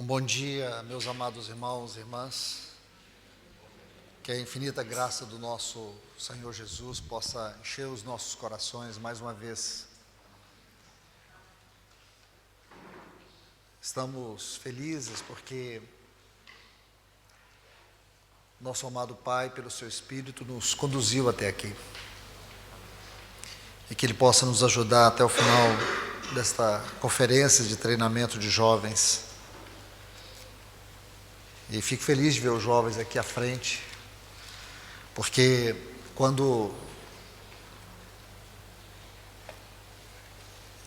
Um bom dia, meus amados irmãos e irmãs. Que a infinita graça do nosso Senhor Jesus possa encher os nossos corações mais uma vez. Estamos felizes porque nosso amado Pai, pelo seu Espírito, nos conduziu até aqui. E que Ele possa nos ajudar até o final desta conferência de treinamento de jovens. E fico feliz de ver os jovens aqui à frente, porque quando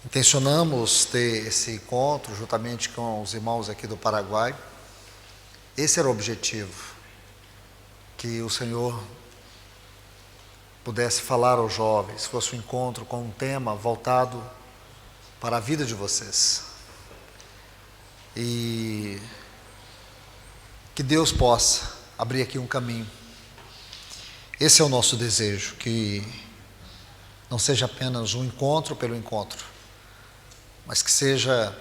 intencionamos ter esse encontro juntamente com os irmãos aqui do Paraguai, esse era o objetivo, que o Senhor pudesse falar aos jovens, fosse um encontro com um tema voltado para a vida de vocês. E que Deus possa abrir aqui um caminho. Esse é o nosso desejo, que não seja apenas um encontro pelo encontro, mas que seja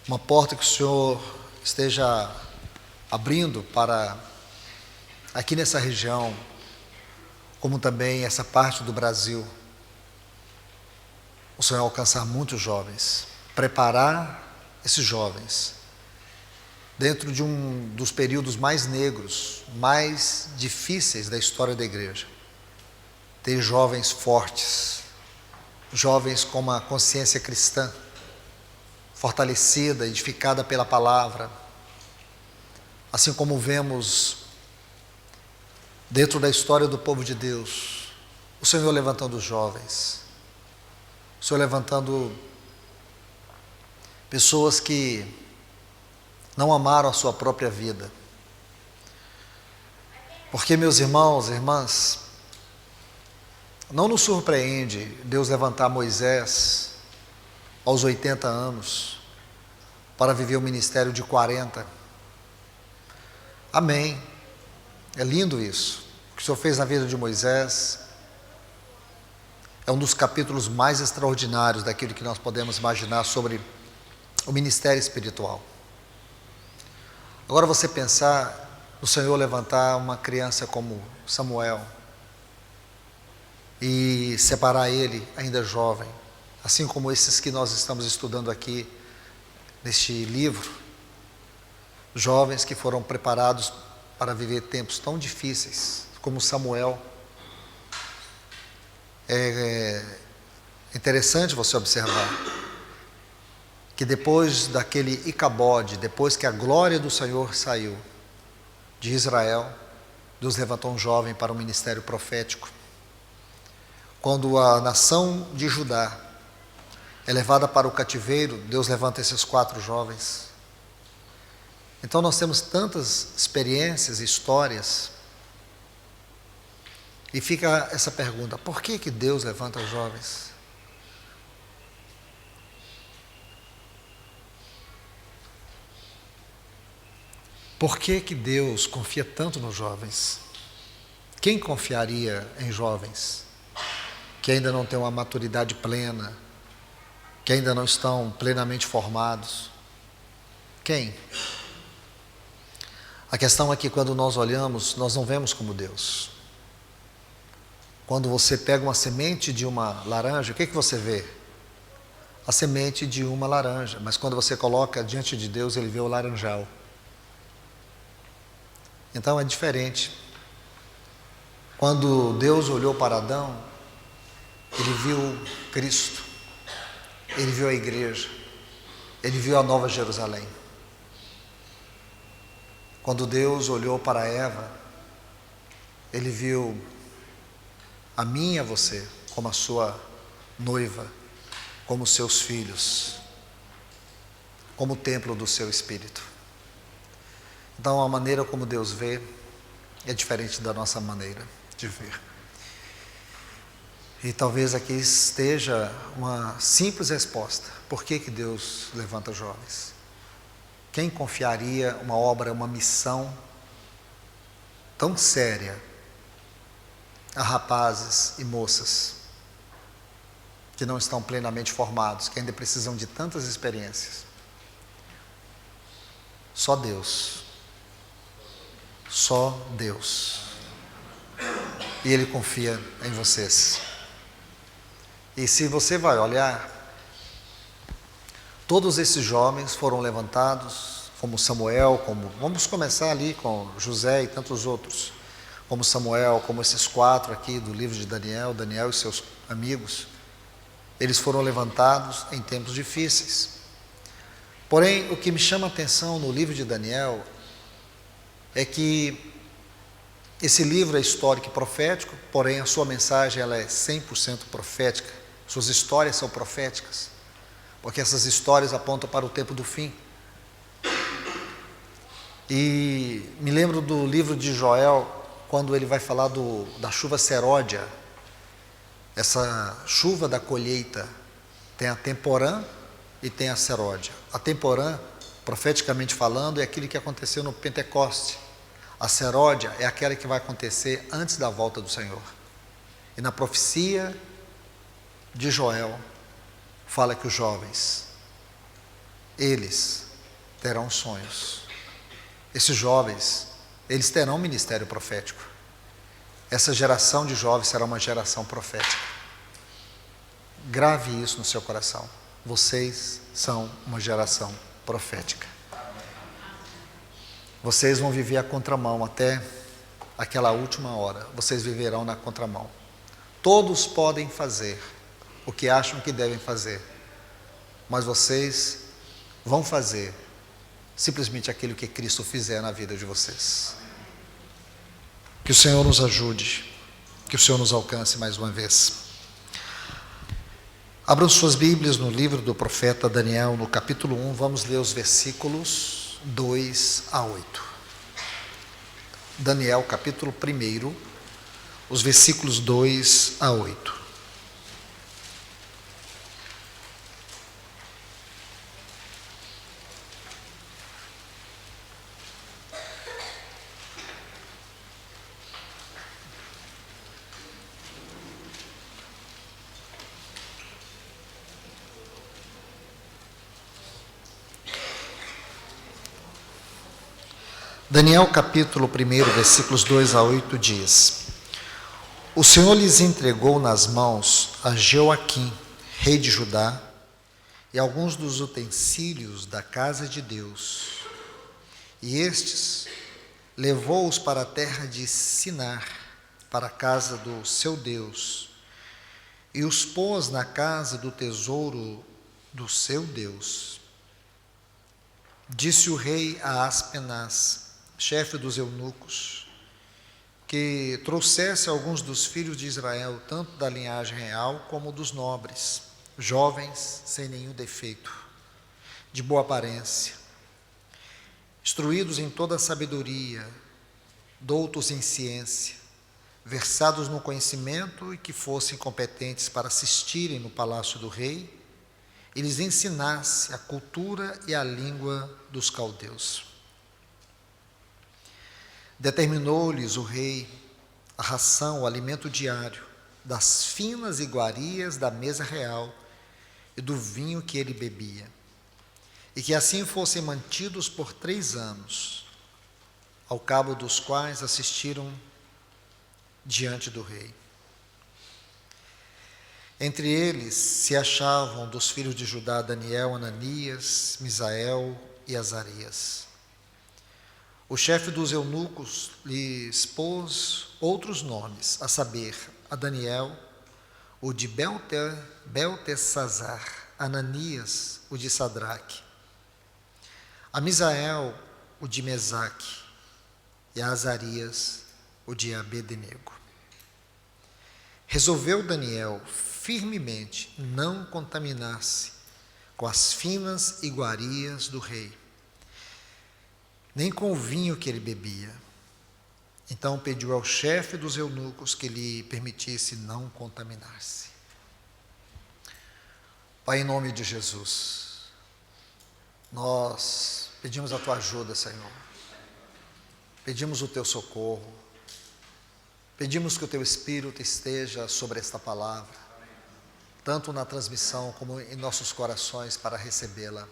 uma porta que o Senhor esteja abrindo para aqui nessa região, como também essa parte do Brasil, o Senhor alcançar muitos jovens, preparar esses jovens dentro de um dos períodos mais negros, mais difíceis da história da igreja. Ter jovens fortes, jovens com uma consciência cristã, fortalecida, edificada pela palavra. Assim como vemos dentro da história do povo de Deus, o Senhor levantando os jovens, o Senhor levantando pessoas que não amaram a sua própria vida. Porque, meus irmãos e irmãs, não nos surpreende Deus levantar Moisés aos 80 anos para viver o ministério de 40. Amém. É lindo isso. O que o Senhor fez na vida de Moisés é um dos capítulos mais extraordinários daquilo que nós podemos imaginar sobre o ministério espiritual. Agora você pensar no Senhor levantar uma criança como Samuel e separar ele ainda jovem, assim como esses que nós estamos estudando aqui neste livro, jovens que foram preparados para viver tempos tão difíceis como Samuel. É interessante você observar que depois daquele Icabode, depois que a glória do Senhor saiu de Israel, Deus levantou um jovem para o ministério profético. Quando a nação de Judá é levada para o cativeiro, Deus levanta esses 4 jovens. Então nós temos tantas experiências, histórias, e fica essa pergunta: por que Deus levanta os jovens? Por que Deus confia tanto nos jovens? Quem confiaria em jovens que ainda não têm uma maturidade plena, que ainda não estão plenamente formados? Quem? A questão é que quando nós olhamos, nós não vemos como Deus. Quando você pega uma semente de uma laranja, o que você vê? A semente de uma laranja, mas quando você coloca diante de Deus, Ele vê o laranjal. Então é diferente. Quando Deus olhou para Adão, Ele viu Cristo, Ele viu a igreja, Ele viu a Nova Jerusalém. Quando Deus olhou para Eva, Ele viu a mim e a você como a sua noiva, como seus filhos, como o templo do seu Espírito. Então a maneira como Deus vê é diferente da nossa maneira de ver. E talvez aqui esteja uma simples resposta: por que Deus levanta jovens? Quem confiaria uma obra, uma missão tão séria a rapazes e moças que não estão plenamente formados, que ainda precisam de tantas experiências? Só Deus. Só Deus. E Ele confia em vocês. E se você vai olhar, todos esses jovens foram levantados, como Samuel, vamos começar ali com José e tantos outros, como Samuel, como esses 4 aqui do livro de Daniel, Daniel e seus amigos. Eles foram levantados em tempos difíceis. Porém, o que me chama a atenção no livro de Daniel é que esse livro é histórico e profético, porém a sua mensagem ela é 100% profética. Suas histórias são proféticas, porque essas histórias apontam para o tempo do fim. E me lembro do livro de Joel, quando ele vai falar da chuva seródia. Essa chuva da colheita tem a temporã e tem a seródia. A temporã, profeticamente falando, é aquilo que aconteceu no Pentecoste. A seródia é aquela que vai acontecer antes da volta do Senhor. E na profecia de Joel, fala que os jovens, eles terão sonhos. Esses jovens, eles terão ministério profético. Essa geração de jovens será uma geração profética. Grave isso no seu coração. Vocês são uma geração profética. Vocês vão viver a contramão até aquela última hora. Vocês viverão na contramão. Todos podem fazer o que acham que devem fazer, mas vocês vão fazer simplesmente aquilo que Cristo fizer na vida de vocês. Que o Senhor nos ajude, que o Senhor nos alcance mais uma vez. Abram suas Bíblias no livro do profeta Daniel, no capítulo 1, vamos ler os versículos 2 a 8. Daniel, capítulo 1, os versículos 2 a 8. Daniel capítulo 1, versículos 2 a 8 diz: O Senhor lhes entregou nas mãos a Jeoaquim, rei de Judá, e alguns dos utensílios da casa de Deus. E estes levou-os para a terra de Sinar, para a casa do seu Deus, e os pôs na casa do tesouro do seu Deus. Disse o rei a Aspenaz, chefe dos eunucos, que trouxesse alguns dos filhos de Israel, tanto da linhagem real como dos nobres, jovens, sem nenhum defeito, de boa aparência, instruídos em toda a sabedoria, doutos em ciência, versados no conhecimento e que fossem competentes para assistirem no palácio do rei e lhes ensinasse a cultura e a língua dos caldeus. Determinou-lhes o rei a ração, o alimento diário, das finas iguarias da mesa real e do vinho que ele bebia, e que assim fossem mantidos por 3 anos, ao cabo dos quais assistiram diante do rei. Entre eles se achavam dos filhos de Judá Daniel, Ananias, Misael e Azarias. O chefe dos eunucos lhes pôs outros nomes, a saber, a Daniel, o de Beltesazar, Ananias, o de Sadraque, a Misael, o de Mesaque, e a Azarias, o de Abednego. Resolveu Daniel firmemente não contaminar-se com as finas iguarias do rei, nem com o vinho que ele bebia. Então pediu ao chefe dos eunucos que lhe permitisse não contaminar-se. Pai, em nome de Jesus, nós pedimos a tua ajuda, Senhor. Pedimos o teu socorro. Pedimos que o teu Espírito esteja sobre esta palavra, tanto na transmissão como em nossos corações para recebê-la.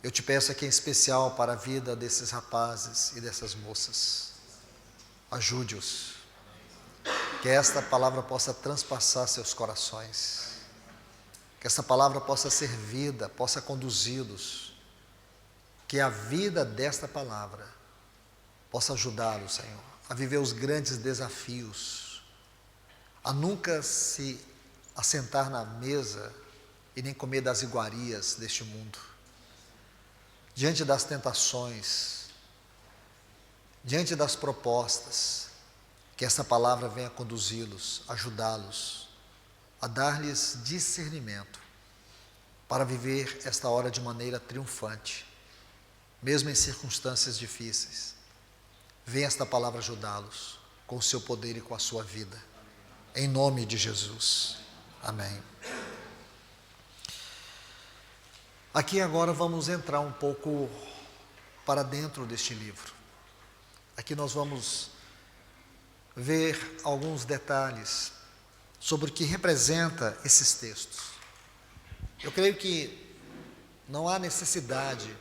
Eu te peço aqui em especial para a vida desses rapazes e dessas moças. Ajude-os. Que esta palavra possa transpassar seus corações. Que esta palavra possa ser vida, possa conduzi-los. Que a vida desta palavra possa ajudá-los, Senhor, a viver os grandes desafios, a nunca se assentar na mesa e nem comer das iguarias deste mundo. Diante das tentações, diante das propostas, que essa palavra venha conduzi-los, ajudá-los, a dar-lhes discernimento para viver esta hora de maneira triunfante, mesmo em circunstâncias difíceis. Venha esta palavra ajudá-los com o seu poder e com a sua vida. Em nome de Jesus. Amém. Aqui agora vamos entrar um pouco para dentro deste livro. Aqui nós vamos ver alguns detalhes sobre o que representa esses textos. Eu creio que não há necessidade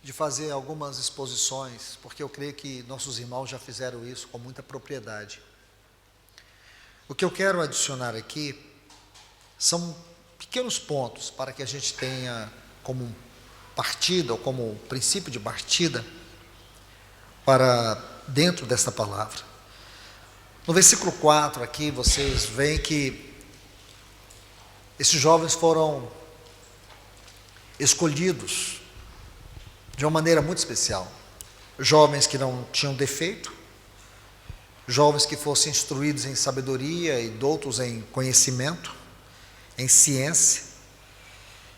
de fazer algumas exposições, porque eu creio que nossos irmãos já fizeram isso com muita propriedade. O que eu quero adicionar aqui são pequenos pontos para que a gente tenha como partida, ou como princípio de partida, para dentro desta palavra. No versículo 4 aqui, vocês veem que esses jovens foram escolhidos de uma maneira muito especial. Jovens que não tinham defeito, jovens que fossem instruídos em sabedoria e doutos em conhecimento, em ciência.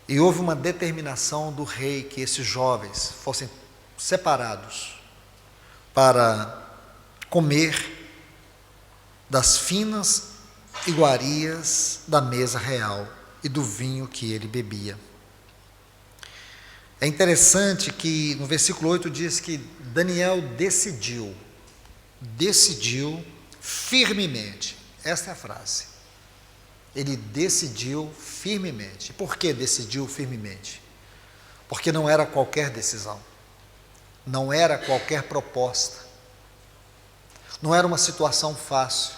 E houve uma determinação do rei que esses jovens fossem separados para comer das finas iguarias da mesa real e do vinho que ele bebia. É interessante que no versículo 8 diz que Daniel decidiu firmemente. Esta é a frase. Ele decidiu firmemente. Por que decidiu firmemente? Porque não era qualquer decisão, não era qualquer proposta, não era uma situação fácil,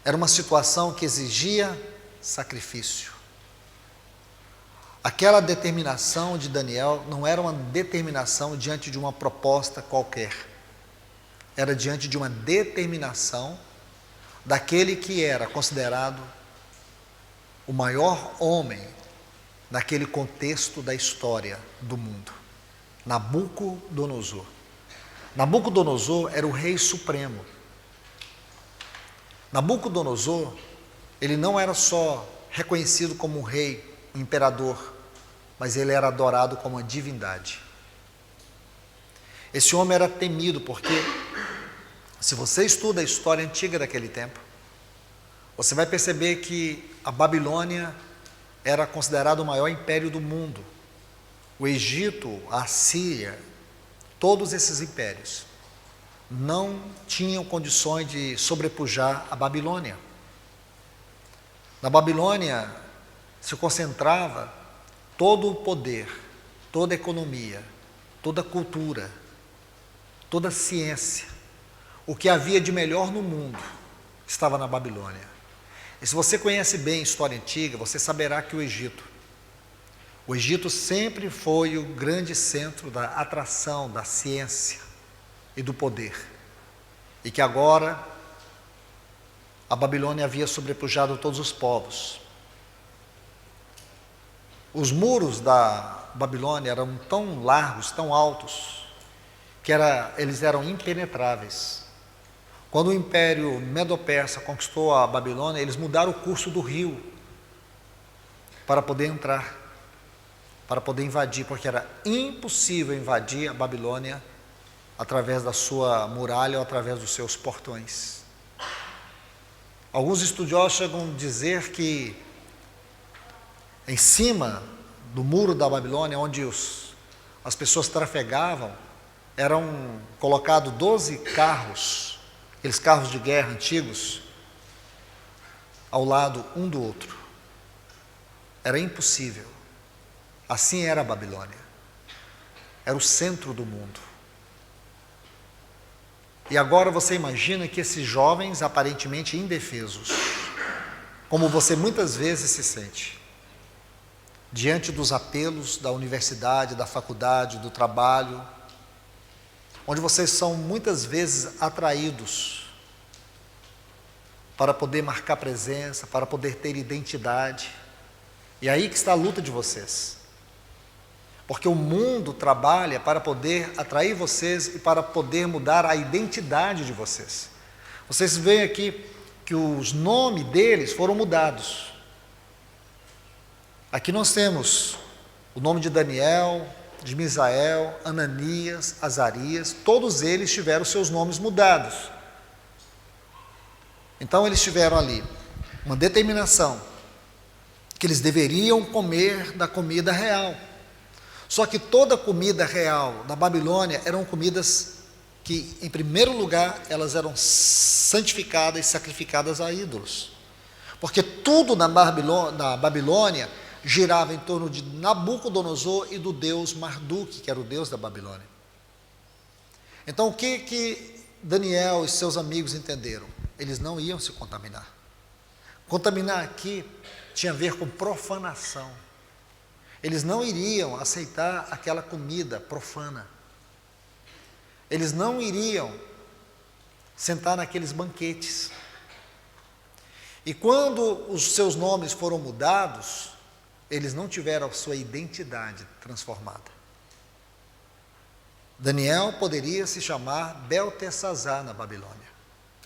era uma situação que exigia sacrifício. Aquela determinação de Daniel não era uma determinação diante de uma proposta qualquer, era diante de uma determinação daquele que era considerado o maior homem naquele contexto da história do mundo, Nabucodonosor. Nabucodonosor era o rei supremo. Nabucodonosor, ele não era só reconhecido como um rei, um imperador, mas ele era adorado como uma divindade. Esse homem era temido porque, se você estuda a história antiga daquele tempo, você vai perceber que a Babilônia era considerado o maior império do mundo. O Egito, a Síria, todos esses impérios não tinham condições de sobrepujar a Babilônia. Na Babilônia se concentrava todo o poder, toda a economia, toda a cultura, toda a ciência. O que havia de melhor no mundo estava na Babilônia. E se você conhece bem a história antiga, você saberá que o Egito sempre foi o grande centro da atração, da ciência e do poder. E que agora a Babilônia havia sobrepujado todos os povos. Os muros da Babilônia eram tão largos, tão altos, que eles eram impenetráveis. Quando o Império Medo-Persa conquistou a Babilônia, eles mudaram o curso do rio para poder entrar, para poder invadir, porque era impossível invadir a Babilônia através da sua muralha ou através dos seus portões. Alguns estudiosos chegam a dizer que em cima do muro da Babilônia, onde as pessoas trafegavam, eram colocados 12 carros, aqueles carros de guerra antigos, ao lado um do outro. Era impossível. Assim era a Babilônia. era o centro do mundo. E agora você imagina que esses jovens aparentemente indefesos, como você muitas vezes se sente, diante dos apelos da universidade, da faculdade, do trabalho, onde vocês são muitas vezes atraídos para poder marcar presença, para poder ter identidade. E aí que está a luta de vocês. Porque o mundo trabalha para poder atrair vocês e para poder mudar a identidade de vocês. Vocês veem aqui que os nomes deles foram mudados. Aqui nós temos o nome de Daniel, de Misael, Ananias, Azarias, todos eles tiveram seus nomes mudados. Então eles tiveram ali uma determinação que eles deveriam comer da comida real. Só que toda a comida real da Babilônia eram comidas que, em primeiro lugar, elas eram santificadas e sacrificadas a ídolos. Porque tudo na Babilônia girava em torno de Nabucodonosor e do deus Marduk, que era o deus da Babilônia. Então, o que Daniel e seus amigos entenderam? Eles não iam se contaminar. Contaminar aqui tinha a ver com profanação. Eles não iriam aceitar aquela comida profana. Eles não iriam sentar naqueles banquetes. E quando os seus nomes foram mudados, eles não tiveram a sua identidade transformada. Daniel poderia se chamar Beltesazar na Babilônia,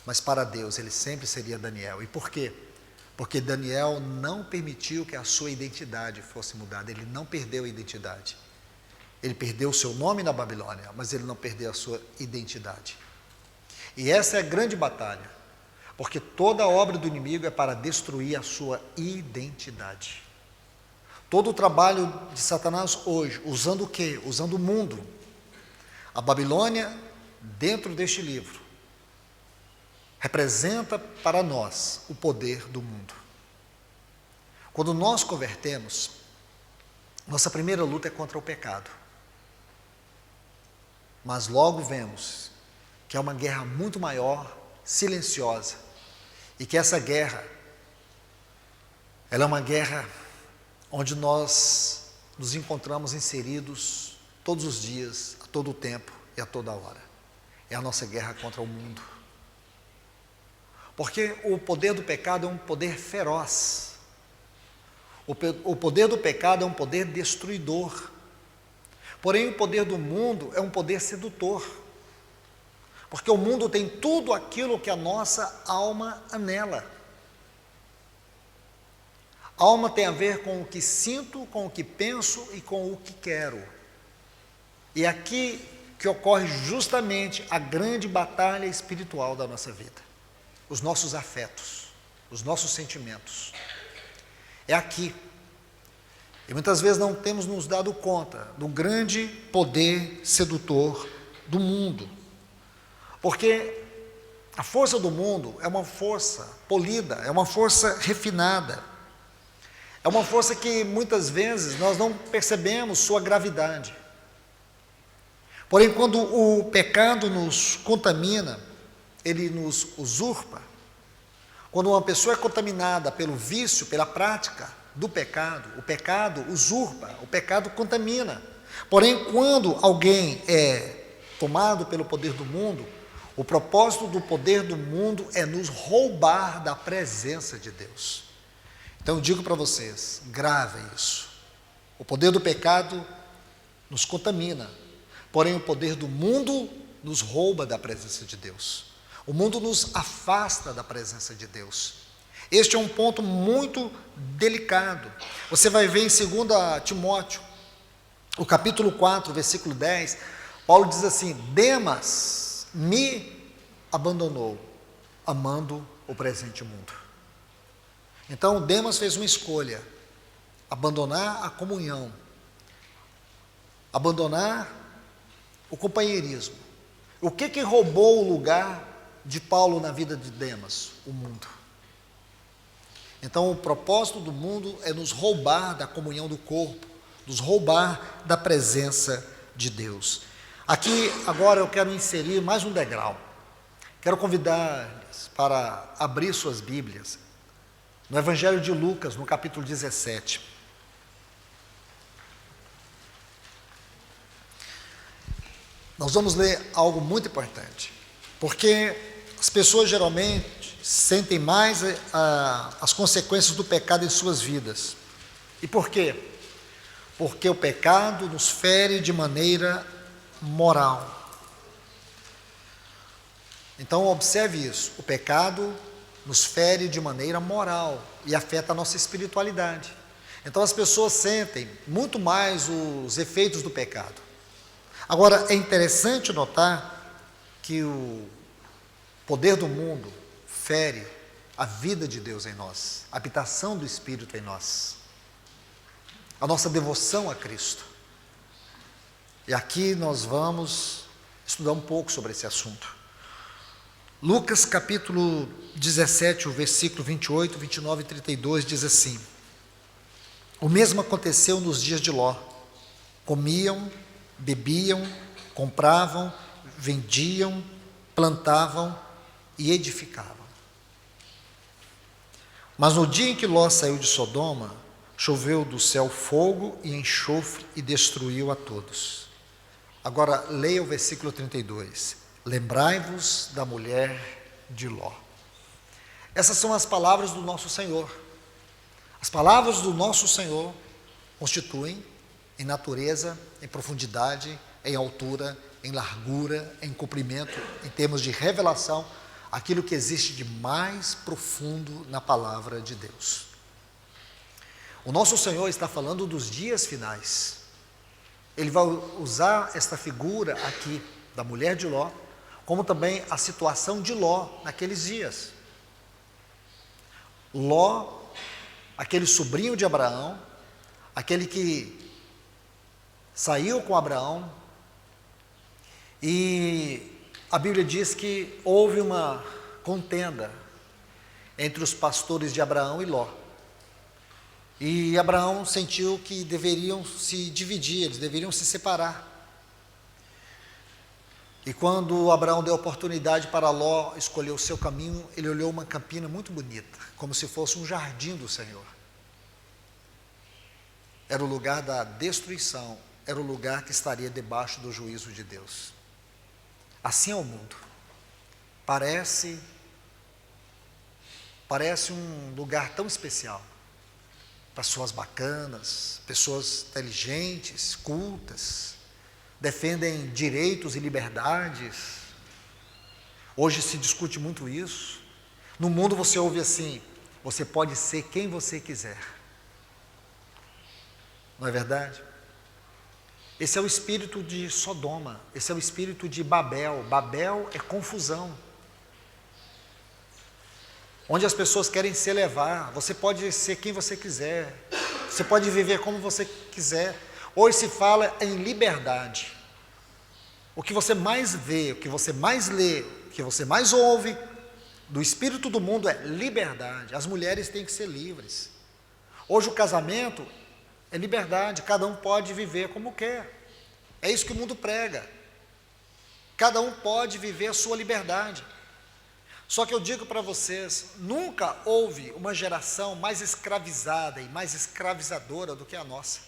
mas para Deus ele sempre seria Daniel. E por quê? Porque Daniel não permitiu que a sua identidade fosse mudada. Ele não perdeu a identidade. Ele perdeu o seu nome na Babilônia, mas ele não perdeu a sua identidade. E essa é a grande batalha, porque toda a obra do inimigo é para destruir a sua identidade. Todo o trabalho de Satanás hoje, usando o quê? Usando o mundo. A Babilônia, dentro deste livro, representa para nós o poder do mundo. Quando nós convertemos, nossa primeira luta é contra o pecado. Mas logo vemos que é uma guerra muito maior, silenciosa, e que essa guerra, ela é uma guerra onde nós nos encontramos inseridos todos os dias, a todo tempo e a toda hora. É a nossa guerra contra o mundo. Porque o poder do pecado é um poder feroz. O poder do pecado é um poder destruidor. Porém, o poder do mundo é um poder sedutor. Porque o mundo tem tudo aquilo que a nossa alma anela. Alma tem a ver com o que sinto, com o que penso e com o que quero. E é aqui que ocorre justamente a grande batalha espiritual da nossa vida. Os nossos afetos, os nossos sentimentos. É aqui. E muitas vezes não temos nos dado conta do grande poder sedutor do mundo. Porque a força do mundo é uma força polida, é uma força refinada. É uma força que muitas vezes nós não percebemos sua gravidade. Porém, quando o pecado nos contamina, ele nos usurpa. Quando uma pessoa é contaminada pelo vício, pela prática do pecado, o pecado usurpa, o pecado contamina. Porém, quando alguém é tomado pelo poder do mundo, o propósito do poder do mundo é nos roubar da presença de Deus. Então eu digo para vocês, gravem isso. O poder do pecado nos contamina, porém o poder do mundo nos rouba da presença de Deus. O mundo nos afasta da presença de Deus. Este é um ponto muito delicado. Você vai ver em 2 Timóteo, o capítulo 4, versículo 10, Paulo diz assim: Demas me abandonou, amando o presente mundo. Então Demas fez uma escolha, abandonar a comunhão, abandonar o companheirismo. O que roubou o lugar de Paulo na vida de Demas? O mundo. Então o propósito do mundo é nos roubar da comunhão do corpo, nos roubar da presença de Deus. Aqui, agora, eu quero inserir mais um degrau. Quero convidar-lhes para abrir suas Bíblias no Evangelho de Lucas, no capítulo 17. Nós vamos ler algo muito importante, porque as pessoas geralmente sentem mais as consequências do pecado em suas vidas. E por quê? Porque o pecado nos fere de maneira moral. Então observe isso, o pecado nos fere de maneira moral e afeta a nossa espiritualidade. Então as pessoas sentem muito mais os efeitos do pecado. Agora, é interessante notar que o poder do mundo fere a vida de Deus em nós, a habitação do Espírito em nós, a nossa devoção a Cristo. E aqui nós vamos estudar um pouco sobre esse assunto. Lucas capítulo 17, o versículo 28, 29 e 32 diz assim: O mesmo aconteceu nos dias de Ló. Comiam, bebiam, compravam, vendiam, plantavam e edificavam. Mas no dia em que Ló saiu de Sodoma, choveu do céu fogo e enxofre e destruiu a todos. Agora leia o versículo 32. Lembrai-vos da mulher de Ló. Essas são as palavras do nosso Senhor. As palavras do nosso Senhor constituem em natureza, em profundidade, em altura, em largura, em comprimento, em termos de revelação, aquilo que existe de mais profundo na palavra de Deus. O nosso Senhor está falando dos dias finais. Ele vai usar esta figura aqui da mulher de Ló, como também a situação de Ló naqueles dias. Ló, aquele sobrinho de Abraão, aquele que saiu com Abraão, e a Bíblia diz que houve uma contenda entre os pastores de Abraão e Ló. E Abraão sentiu que deveriam se dividir, eles deveriam se separar. E quando Abraão deu oportunidade para Ló escolher o seu caminho, ele olhou uma campina muito bonita, como se fosse um jardim do Senhor. Era o lugar da destruição, era o lugar que estaria debaixo do juízo de Deus. Assim é o mundo. Parece um lugar tão especial. Pessoas bacanas, pessoas inteligentes, cultas, defendem direitos e liberdades. Hoje se discute muito isso. No mundo você ouve assim: você pode ser quem você quiser. Não é verdade? Esse é o espírito de Sodoma, esse é o espírito de Babel. Babel é confusão. Onde as pessoas querem se elevar. Você pode ser quem você quiser, você pode viver como você quiser. Hoje se fala em liberdade. O que você mais vê, o que você mais lê, o que você mais ouve do espírito do mundo é liberdade. As mulheres têm que ser livres. Hoje o casamento é liberdade, cada um pode viver como quer. É isso que o mundo prega. Cada um pode viver a sua liberdade. Só que eu digo para vocês, nunca houve uma geração mais escravizada e mais escravizadora do que a nossa.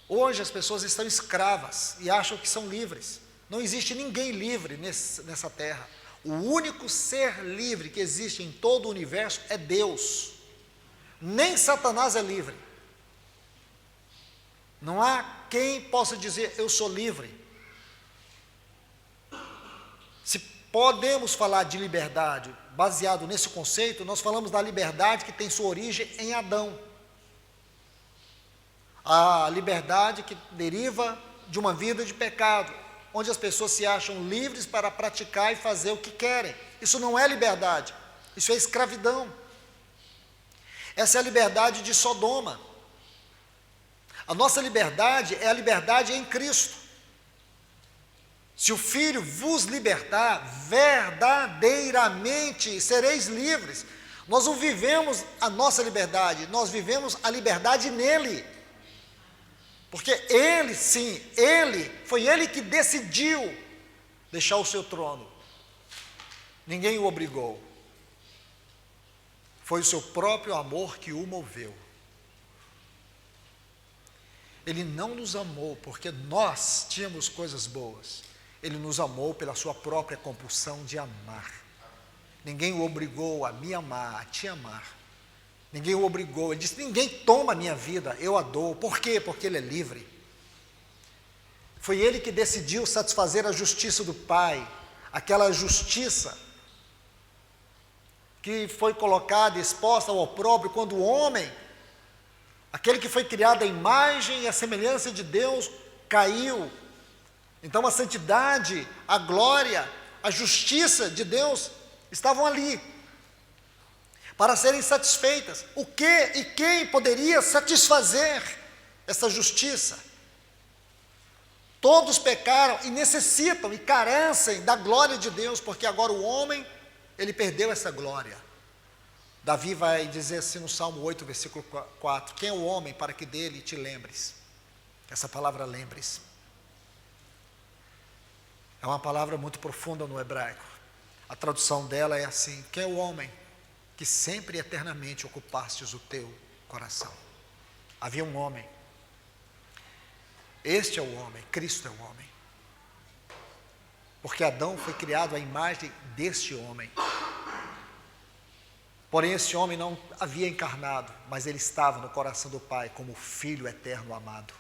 Hoje as pessoas estão escravas e acham que são livres. Não existe ninguém livre nessa terra. O único ser livre que existe em todo o universo é Deus. Nem Satanás é livre. Não há quem possa dizer, eu sou livre. Se podemos falar de liberdade baseado nesse conceito, nós falamos da liberdade que tem sua origem em Adão. A liberdade que deriva de uma vida de pecado, onde as pessoas se acham livres para praticar e fazer o que querem. Isso não é liberdade, isso é escravidão. Essa é a liberdade de Sodoma. A nossa liberdade é a liberdade em Cristo. Se o Filho vos libertar, verdadeiramente sereis livres. Nós não vivemos a nossa liberdade, nós vivemos a liberdade nele. Porque ele, sim, foi ele que decidiu deixar o seu trono. Ninguém o obrigou. Foi o seu próprio amor que o moveu. Ele não nos amou porque nós tínhamos coisas boas. Ele nos amou pela sua própria compulsão de amar. Ninguém o obrigou a me amar, a te amar. Ninguém o obrigou. Ele disse: ninguém toma a minha vida, eu a dou. Por quê? Porque ele é livre. Foi ele que decidiu satisfazer a justiça do Pai, aquela justiça que foi colocada e exposta ao opróbrio quando o homem, aquele que foi criado à imagem e à semelhança de Deus, caiu. Então a santidade, a glória, a justiça de Deus estavam ali para serem satisfeitas. O que e quem poderia satisfazer essa justiça? Todos pecaram e necessitam e carecem da glória de Deus, porque agora o homem, ele perdeu essa glória. Davi vai dizer assim no Salmo 8, versículo 4, quem é o homem para que dele te lembres? Essa palavra lembres é uma palavra muito profunda no hebraico. A tradução dela é assim: quem é o homem que sempre e eternamente ocupastes o teu coração? Havia um homem. Este é o homem, Cristo é o homem. Porque Adão foi criado à imagem deste homem. Porém, esse homem não havia encarnado, mas ele estava no coração do Pai como Filho eterno amado.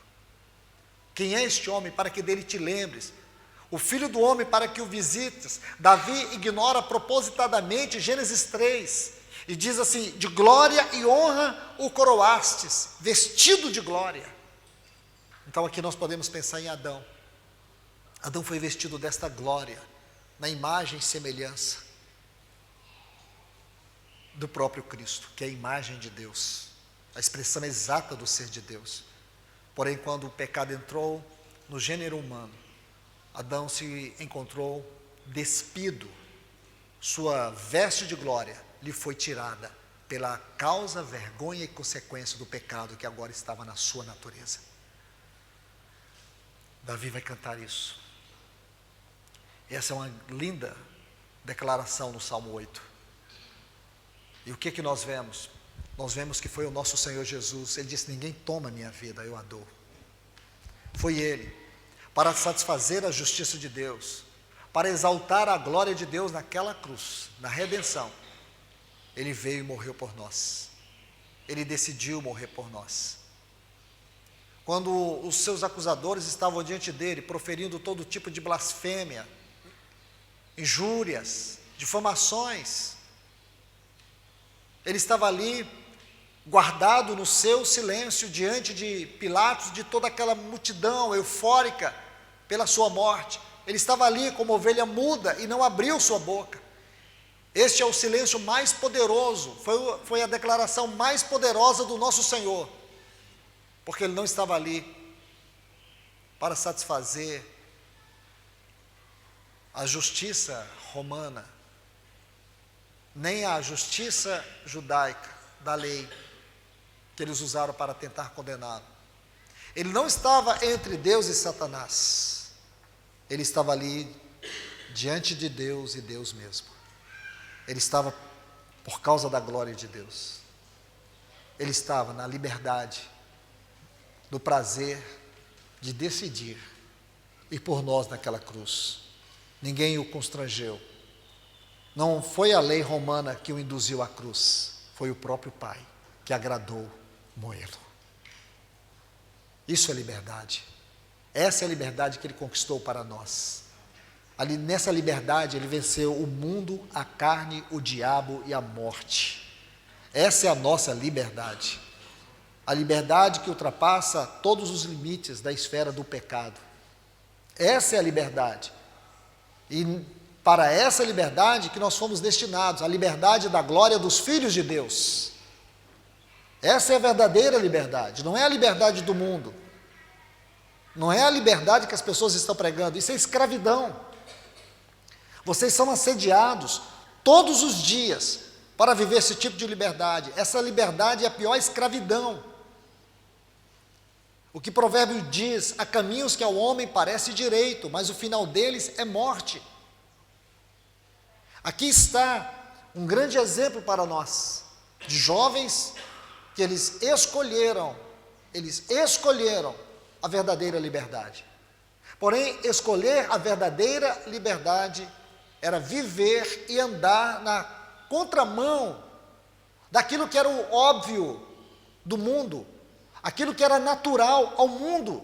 Quem é este homem para que dele te lembres? O Filho do homem para que o visites. Davi ignora propositadamente Gênesis 3 e diz assim: de glória e honra o coroastes, vestido de glória. Então aqui nós podemos pensar em Adão. Adão foi vestido desta glória, na imagem e semelhança do próprio Cristo, que é a imagem de Deus, a expressão exata do ser de Deus. Porém, quando o pecado entrou no gênero humano, Adão se encontrou despido, sua veste de glória lhe foi tirada pela causa, vergonha e consequência do pecado que agora estava na sua natureza. Davi vai cantar isso. Essa é uma linda declaração no Salmo 8. E o que nós vemos? Nós vemos que foi o nosso Senhor Jesus. Ele disse: ninguém toma a minha vida, eu a dou. Foi Ele, para satisfazer a justiça de Deus, para exaltar a glória de Deus naquela cruz, na redenção. Ele veio e morreu por nós. Ele decidiu morrer por nós. Quando os seus acusadores estavam diante dele, proferindo todo tipo de blasfêmia, injúrias, difamações, ele estava ali, guardado no seu silêncio, diante de Pilatos, de toda aquela multidão eufórica pela sua morte. Ele estava ali como ovelha muda e não abriu sua boca. Este é o silêncio mais poderoso, foi a declaração mais poderosa do nosso Senhor, porque ele não estava ali para satisfazer a justiça romana, nem a justiça judaica da lei que eles usaram para tentar condená-lo. Ele não estava entre Deus e Satanás, ele estava ali diante de Deus e Deus mesmo. Ele estava por causa da glória de Deus. Ele estava na liberdade, no prazer de decidir ir por nós naquela cruz. Ninguém o constrangeu. Não foi a lei romana que o induziu à cruz, foi o próprio Pai que agradou moê-lo. Isso é liberdade. Essa é a liberdade que ele conquistou para nós. Ali nessa liberdade ele venceu o mundo, a carne, o diabo e a morte. Essa é a nossa liberdade. A liberdade que ultrapassa todos os limites da esfera do pecado. Essa é a liberdade. E para essa liberdade que nós fomos destinados, a liberdade da glória dos filhos de Deus. Essa é a verdadeira liberdade, não é a liberdade do mundo. Não é a liberdade que as pessoas estão pregando, isso é escravidão. Vocês são assediados todos os dias para viver esse tipo de liberdade. Essa liberdade é a pior escravidão. O que Provérbio diz: há caminhos que ao homem parece direito, mas o final deles é morte. Aqui está um grande exemplo para nós, de jovens que eles escolheram a verdadeira liberdade. Porém, escolher a verdadeira liberdade era viver e andar na contramão daquilo que era o óbvio do mundo, aquilo que era natural ao mundo.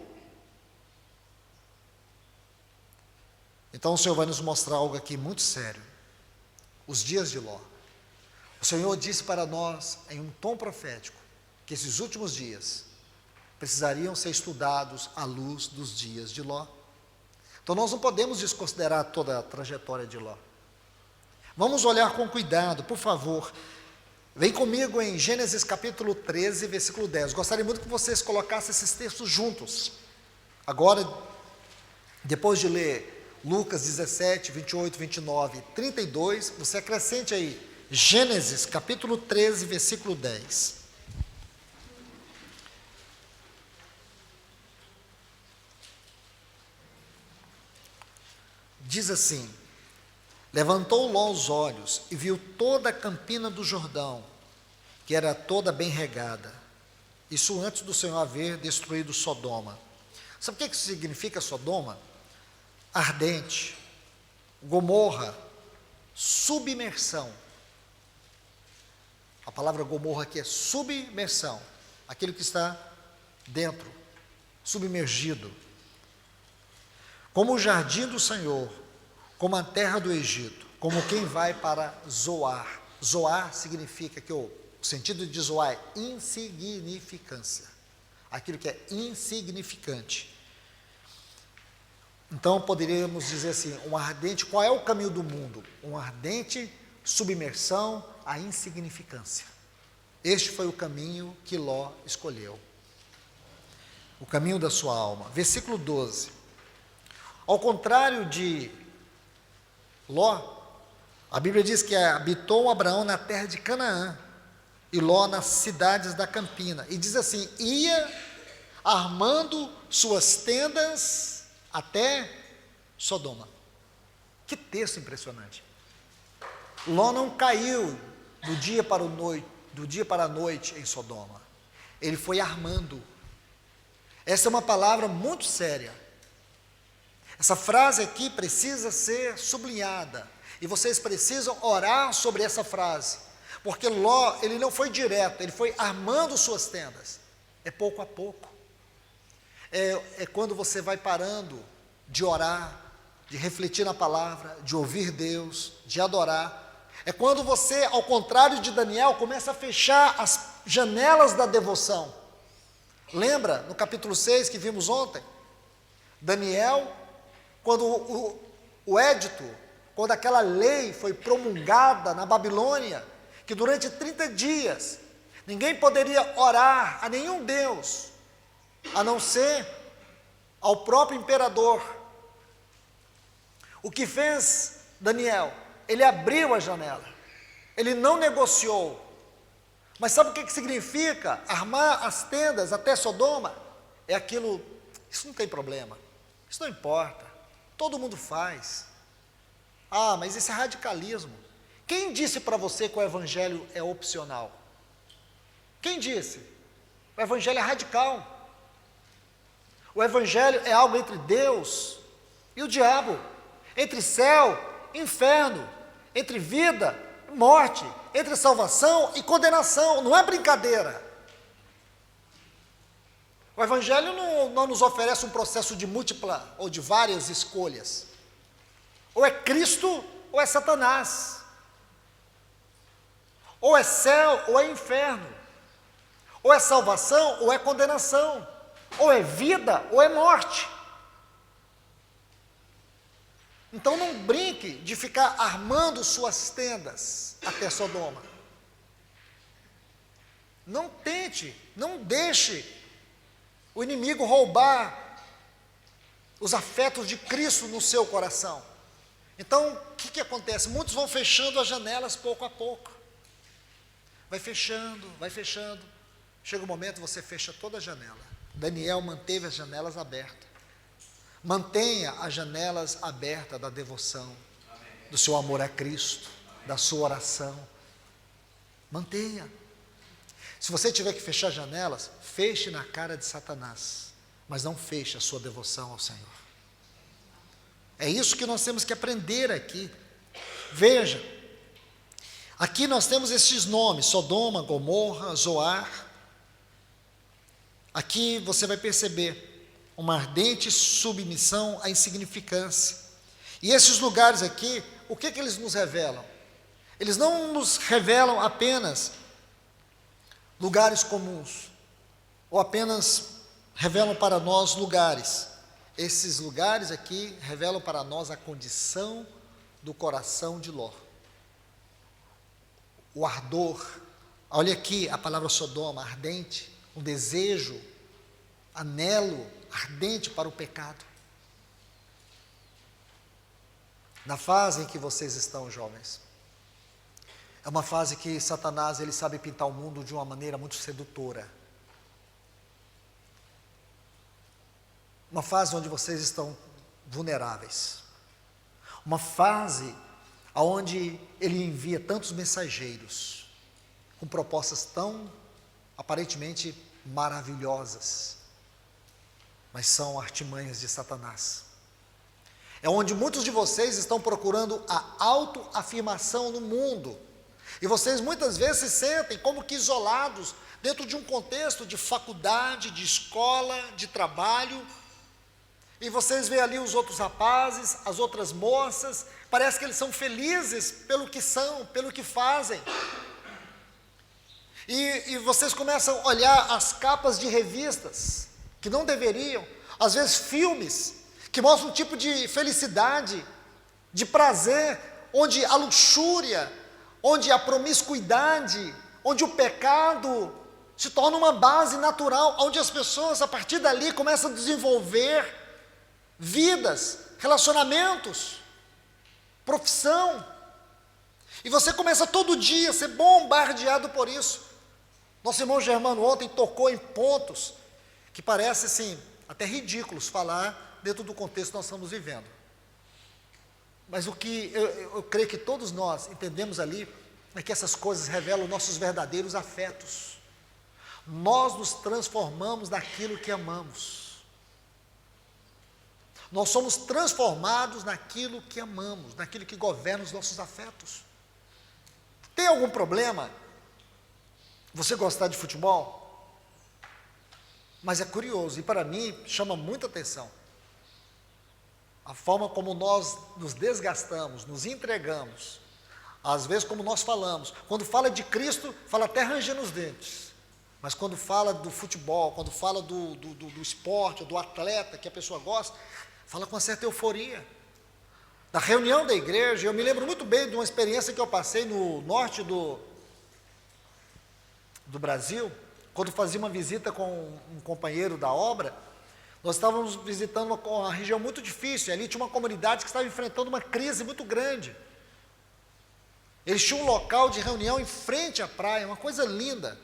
Então o Senhor vai nos mostrar algo aqui muito sério. Os dias de Ló. O Senhor disse para nós, em um tom profético, que esses últimos dias precisariam ser estudados à luz dos dias de Ló. Então nós não podemos desconsiderar toda a trajetória de Ló. Vamos olhar com cuidado, por favor. Vem comigo em Gênesis capítulo 13, versículo 10. Gostaria muito que vocês colocassem esses textos juntos. Agora, depois de ler Lucas 17, 28, 29 e 32, você acrescente aí Gênesis capítulo 13, versículo 10. Diz assim: levantou Ló os olhos e viu toda a campina do Jordão, que era toda bem regada. Isso antes do Senhor haver destruído Sodoma. Sabe o que isso significa, Sodoma? Ardente. Gomorra, submersão. A palavra Gomorra aqui é submersão, aquilo que está dentro, submergido. Como o jardim do Senhor, como a terra do Egito, como quem vai para Zoar. Zoar significa que o sentido de Zoar é insignificância, aquilo que é insignificante. Então poderíamos dizer assim, um ardente, qual é o caminho do mundo? Um ardente submersão à insignificância. Este foi o caminho que Ló escolheu, o caminho da sua alma. Versículo 12. Ao contrário de Ló, a Bíblia diz que habitou Abraão na terra de Canaã e Ló nas cidades da campina. E diz assim, ia armando suas tendas até Sodoma. Que texto impressionante. Ló não caiu do dia para a noite em Sodoma. Ele foi armando. Essa é uma palavra muito séria. Essa frase aqui precisa ser sublinhada, e vocês precisam orar sobre essa frase, porque Ló, ele não foi direto, ele foi armando suas tendas, é pouco a pouco, é quando você vai parando de orar, de refletir na palavra, de ouvir Deus, de adorar, é quando você, ao contrário de Daniel, começa a fechar as janelas da devoção. Lembra no capítulo 6 que vimos ontem? Daniel, quando o édito, quando aquela lei foi promulgada na Babilônia, que durante 30 dias, ninguém poderia orar a nenhum Deus, a não ser ao próprio imperador. O que fez Daniel? Ele abriu a janela, ele não negociou. Mas sabe o que significa armar as tendas até Sodoma? É aquilo, isso não tem problema, isso não importa. Todo mundo faz. Ah, mas isso é radicalismo. Quem disse para você que o evangelho é opcional? Quem disse? O evangelho é radical. O evangelho é algo entre Deus e o diabo, entre céu e inferno, entre vida e morte, entre salvação e condenação. Não é brincadeira. O evangelho não nos oferece um processo de múltipla ou de várias escolhas. Ou é Cristo ou é Satanás. Ou é céu ou é inferno. Ou é salvação ou é condenação. Ou é vida ou é morte. Então não brinque de ficar armando suas tendas até Sodoma. Não tente, não deixe o inimigo roubar os afetos de Cristo no seu coração. Então, o que acontece? Muitos vão fechando as janelas pouco a pouco. Vai fechando, chega um momento você fecha toda a janela. Daniel manteve as janelas abertas. Mantenha as janelas abertas da devoção, do seu amor a Cristo, da sua oração. Mantenha. Se você tiver que fechar janelas, feche na cara de Satanás, mas não feche a sua devoção ao Senhor. É isso que nós temos que aprender aqui. Veja, aqui nós temos esses nomes: Sodoma, Gomorra, Zoar. Aqui você vai perceber uma ardente submissão à insignificância. E esses lugares aqui, o que eles nos revelam? Eles não nos revelam apenas lugares comuns, ou apenas revelam para nós lugares. Esses lugares aqui revelam para nós a condição do coração de Ló. O ardor, olha aqui a palavra Sodoma, ardente, um desejo, anelo ardente para o pecado. Na fase em que vocês estão, jovens, é uma fase que Satanás, ele sabe pintar o mundo de uma maneira muito sedutora. Uma fase onde vocês estão vulneráveis. Uma fase onde ele envia tantos mensageiros, com propostas tão aparentemente maravilhosas, mas são artimanhas de Satanás. É onde muitos de vocês estão procurando a autoafirmação no mundo, e vocês muitas vezes se sentem como que isolados, dentro de um contexto de faculdade, de escola, de trabalho, e vocês veem ali os outros rapazes, as outras moças, parece que eles são felizes pelo que são, pelo que fazem. E vocês começam a olhar as capas de revistas, que não deveriam, às vezes filmes, que mostram um tipo de felicidade, de prazer, onde a luxúria, onde a promiscuidade, onde o pecado se torna uma base natural, onde as pessoas a partir dali começam a desenvolver vidas, relacionamentos, profissão, e você começa todo dia a ser bombardeado por isso. Nosso irmão Germano ontem tocou em pontos que parece assim, até ridículos falar dentro do contexto que nós estamos vivendo. Mas o que eu creio que todos nós entendemos ali é que essas coisas revelam nossos verdadeiros afetos. Nós nos transformamos naquilo que amamos. Nós somos transformados naquilo que amamos, naquilo que governa os nossos afetos. Tem algum problema você gostar de futebol? Mas é curioso, e para mim chama muita atenção a forma como nós nos desgastamos, nos entregamos, às vezes como nós falamos. Quando fala de Cristo, fala até rangendo os dentes, mas quando fala do futebol, quando fala do esporte, do atleta que a pessoa gosta, fala com uma certa euforia. Na reunião da igreja, eu me lembro muito bem de uma experiência que eu passei no norte do Brasil, quando fazia uma visita com um companheiro da obra. Nós estávamos visitando uma região muito difícil, e ali tinha uma comunidade que estava enfrentando uma crise muito grande. Eles tinham um local de reunião em frente à praia, uma coisa linda.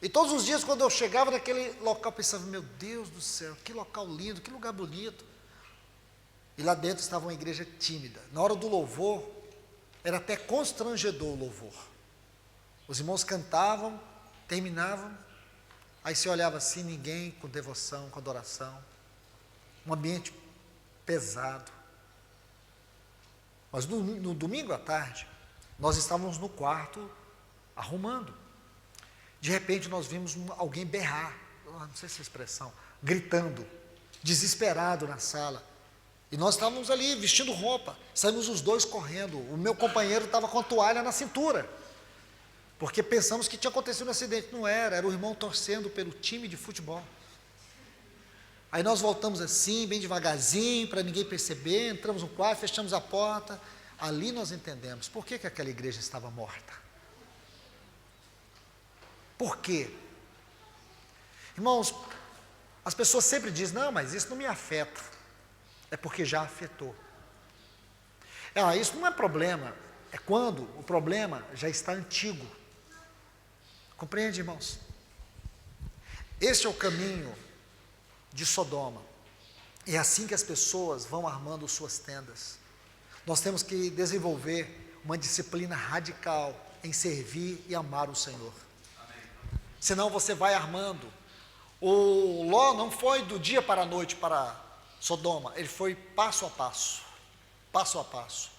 E todos os dias, quando eu chegava naquele local, eu pensava: meu Deus do céu, que local lindo, que lugar bonito. E lá dentro estava uma igreja tímida. Na hora do louvor, era até constrangedor o louvor. Os irmãos cantavam, terminavam, aí você olhava assim, ninguém com devoção, com adoração. Um ambiente pesado. Mas no domingo à tarde, nós estávamos no quarto arrumando. De repente nós vimos alguém berrar, não sei se é expressão, gritando, desesperado na sala. E nós estávamos ali vestindo roupa, saímos os dois correndo. O meu companheiro estava com a toalha na cintura, porque pensamos que tinha acontecido um acidente. Não era o irmão torcendo pelo time de futebol. Aí nós voltamos assim, bem devagarzinho, para ninguém perceber, entramos no quarto, fechamos a porta. Ali nós entendemos por que aquela igreja estava morta. Por quê? Irmãos, as pessoas sempre dizem: não, mas isso não me afeta. É porque já afetou. Isso não é problema, é quando o problema já está antigo. Compreende, irmãos? Este é o caminho de Sodoma. É assim que as pessoas vão armando suas tendas. Nós temos que desenvolver uma disciplina radical em servir e amar o Senhor. Senão você vai armando. O Ló não foi do dia para a noite para Sodoma, ele foi passo a passo, passo a passo.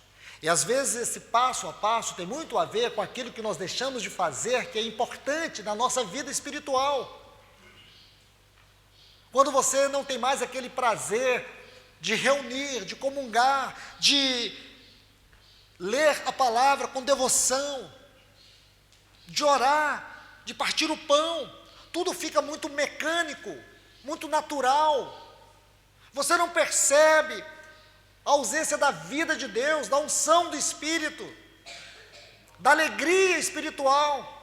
E às vezes esse passo a passo tem muito a ver com aquilo que nós deixamos de fazer, que é importante na nossa vida espiritual. Quando você não tem mais aquele prazer de reunir, de comungar, de ler a palavra com devoção, de orar, de partir o pão, tudo fica muito mecânico, muito natural. Você não percebe a ausência da vida de Deus, da unção do Espírito, da alegria espiritual.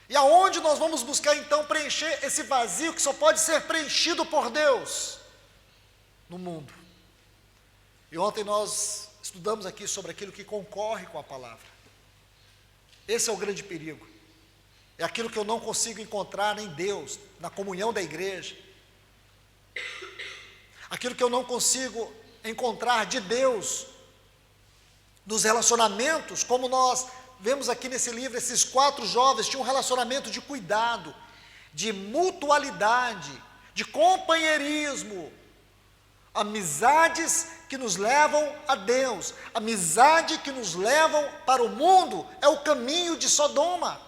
E aonde nós vamos buscar então preencher esse vazio que só pode ser preenchido por Deus? No mundo. E ontem nós estudamos aqui sobre aquilo que concorre com a palavra. Esse é o grande perigo. É aquilo que eu não consigo encontrar em Deus, na comunhão da igreja. Aquilo que eu não consigo encontrar de Deus nos relacionamentos, como nós vemos aqui nesse livro. Esses 4 jovens tinham um relacionamento de cuidado, de mutualidade, de companheirismo, amizades que nos levam a Deus. Amizade que nos levam para o mundo é o caminho de Sodoma.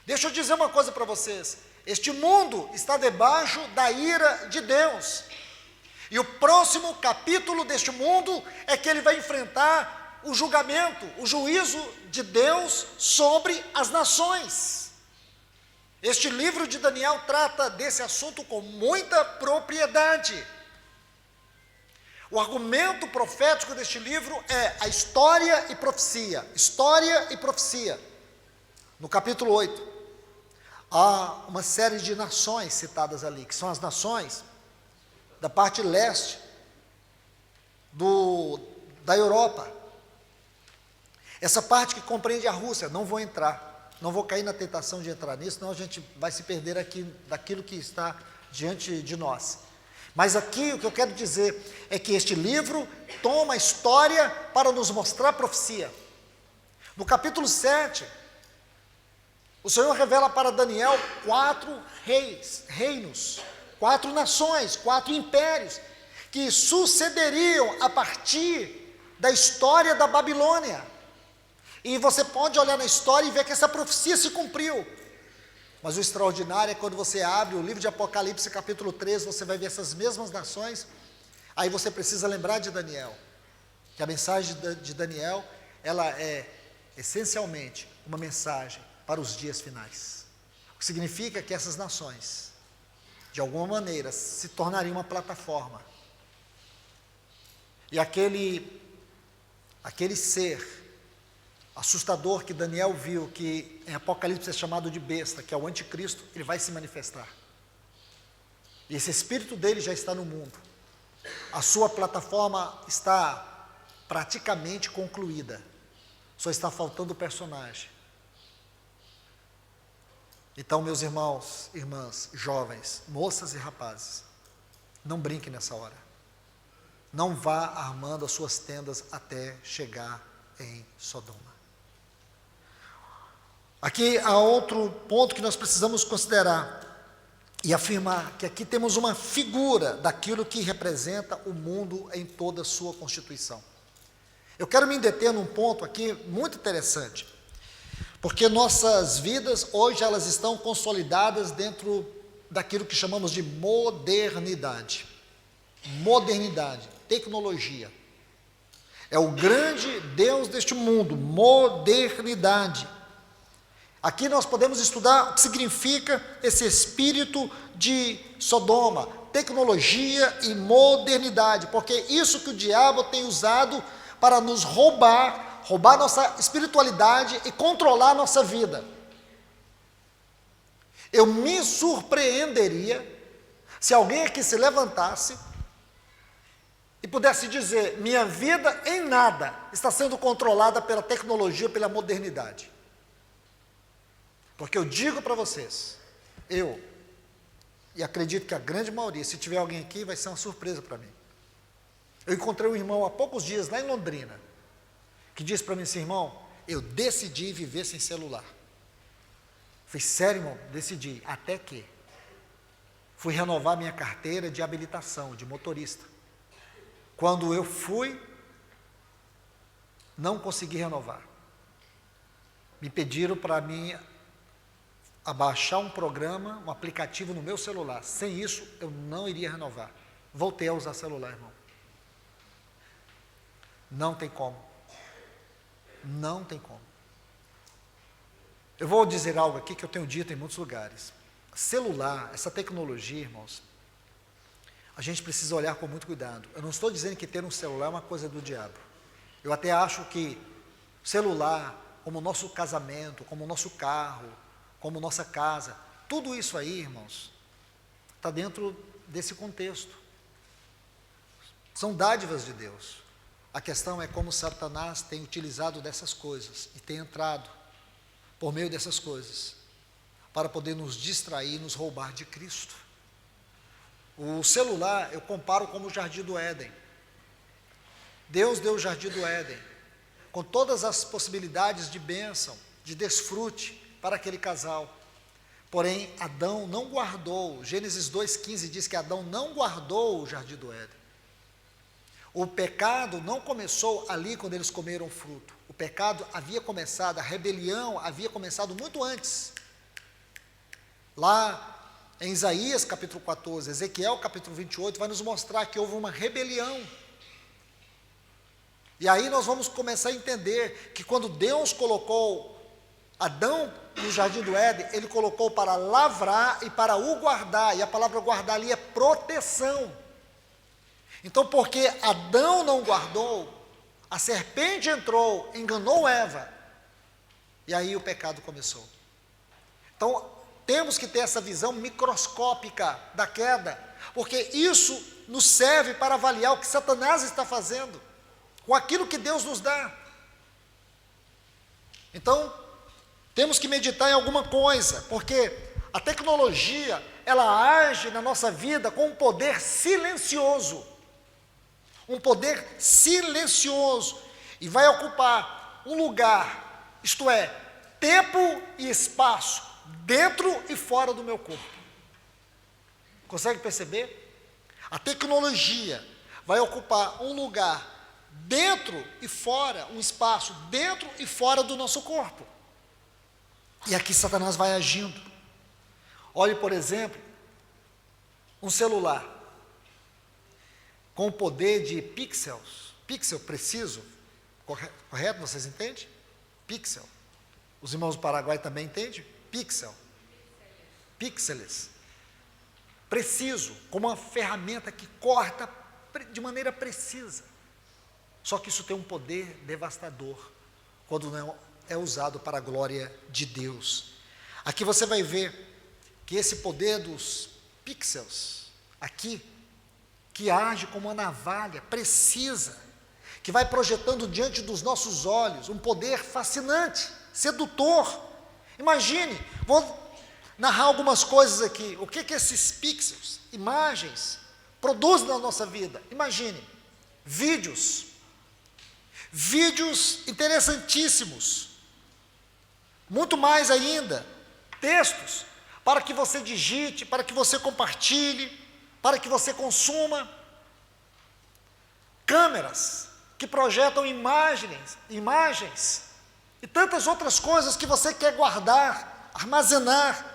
Deixa eu dizer uma coisa para vocês: este mundo está debaixo da ira de Deus, e o próximo capítulo deste mundo é que ele vai enfrentar o julgamento, o juízo de Deus sobre as nações. Este livro de Daniel trata desse assunto com muita propriedade. O argumento profético deste livro é a história e profecia. História e profecia. No capítulo 8, há uma série de nações citadas ali, que são as nações da parte leste da Europa. Essa parte que compreende a Rússia. Não vou entrar, não vou cair na tentação de entrar nisso, senão a gente vai se perder aqui daquilo que está diante de nós. Mas aqui o que eu quero dizer é que este livro toma a história para nos mostrar a profecia. No capítulo 7, o Senhor revela para Daniel 4 reinos, 4 nações, 4 impérios, que sucederiam a partir da história da Babilônia. E você pode olhar na história e ver que essa profecia se cumpriu. Mas o extraordinário é quando você abre o livro de Apocalipse, capítulo 3, você vai ver essas mesmas nações. Aí você precisa lembrar de Daniel, que a mensagem de Daniel, ela é essencialmente uma mensagem para os dias finais. O que significa que essas nações, de alguma maneira, se tornariam uma plataforma. E aquele ser assustador que Daniel viu, que em Apocalipse é chamado de besta, que é o anticristo, ele vai se manifestar. E esse espírito dele já está no mundo. A sua plataforma está praticamente concluída. Só está faltando o personagem. Então, meus irmãos, irmãs, jovens, moças e rapazes, não brinquem nessa hora. Não vá armando as suas tendas até chegar em Sodoma. Aqui há outro ponto que nós precisamos considerar e afirmar, que aqui temos uma figura daquilo que representa o mundo em toda a sua constituição. Eu quero me deter num ponto aqui muito interessante, porque nossas vidas hoje elas estão consolidadas dentro daquilo que chamamos de modernidade. Modernidade, tecnologia. É o grande Deus deste mundo, modernidade. Aqui nós podemos estudar o que significa esse espírito de Sodoma, tecnologia e modernidade, porque isso que o diabo tem usado para nos roubar nossa espiritualidade e controlar nossa vida. Eu me surpreenderia se alguém aqui se levantasse e pudesse dizer: minha vida em nada está sendo controlada pela tecnologia, pela modernidade. Porque eu digo para vocês, eu e acredito que a grande maioria, se tiver alguém aqui, vai ser uma surpresa para mim. Eu encontrei um irmão há poucos dias, lá em Londrina, que disse para mim assim: irmão, eu decidi viver sem celular. Falei: sério, irmão? Decidi. Até que fui renovar minha carteira de habilitação, de motorista. Quando eu fui, não consegui renovar. Me pediram para mim abaixar um programa, um aplicativo no meu celular. Sem isso, eu não iria renovar. Voltei a usar celular, irmão. Não tem como. Não tem como. Eu vou dizer algo aqui que eu tenho dito em muitos lugares. Celular, essa tecnologia, irmãos, a gente precisa olhar com muito cuidado. Eu não estou dizendo que ter um celular é uma coisa do diabo. Eu até acho que celular, como o nosso casamento, como o nosso carro, como nossa casa, tudo isso aí, irmãos, está dentro desse contexto. São dádivas de Deus. A questão é como Satanás tem utilizado dessas coisas e tem entrado por meio dessas coisas para poder nos distrair, nos roubar de Cristo. O celular eu comparo como o Jardim do Éden. Deus deu o Jardim do Éden com todas as possibilidades de bênção, de desfrute para aquele casal. Porém, Adão não guardou. Gênesis 2,15 diz que Adão não guardou o Jardim do Éden. O pecado não começou ali quando eles comeram o fruto. O pecado havia começado, a rebelião havia começado muito antes. Lá em Isaías capítulo 14, Ezequiel capítulo 28, vai nos mostrar que houve uma rebelião. E aí nós vamos começar a entender que quando Deus colocou Adão no Jardim do Éden, Ele colocou para lavrar e para o guardar. E a palavra guardar ali é proteção. Então, porque Adão não guardou, a serpente entrou, enganou Eva, e aí o pecado começou. Então, temos que ter essa visão microscópica da queda, porque isso nos serve para avaliar o que Satanás está fazendo, com aquilo que Deus nos dá. Então, temos que meditar em alguma coisa, porque a tecnologia, ela age na nossa vida com um poder silencioso. Um poder silencioso, e vai ocupar um lugar, isto é, tempo e espaço, dentro e fora do meu corpo. Consegue perceber? A tecnologia vai ocupar um lugar dentro e fora, um espaço dentro e fora do nosso corpo. E aqui Satanás vai agindo. Olhe, por exemplo, um celular com o poder de pixels, pixel preciso, correto? Vocês entendem? Pixel. Os irmãos do Paraguai também entendem? Pixel. Pixeles. Preciso, como uma ferramenta que corta de maneira precisa. Só que isso tem um poder devastador, quando não é usado para a glória de Deus. Aqui você vai ver que esse poder dos pixels, aqui, que age como uma navalha precisa, que vai projetando diante dos nossos olhos um poder fascinante, sedutor. Imagine, vou narrar algumas coisas aqui. O que esses pixels, imagens, produzem na nossa vida? Imagine, vídeos interessantíssimos, muito mais ainda, textos, para que você digite, para que você compartilhe, para que você consuma, câmeras que projetam imagens e tantas outras coisas que você quer guardar, armazenar.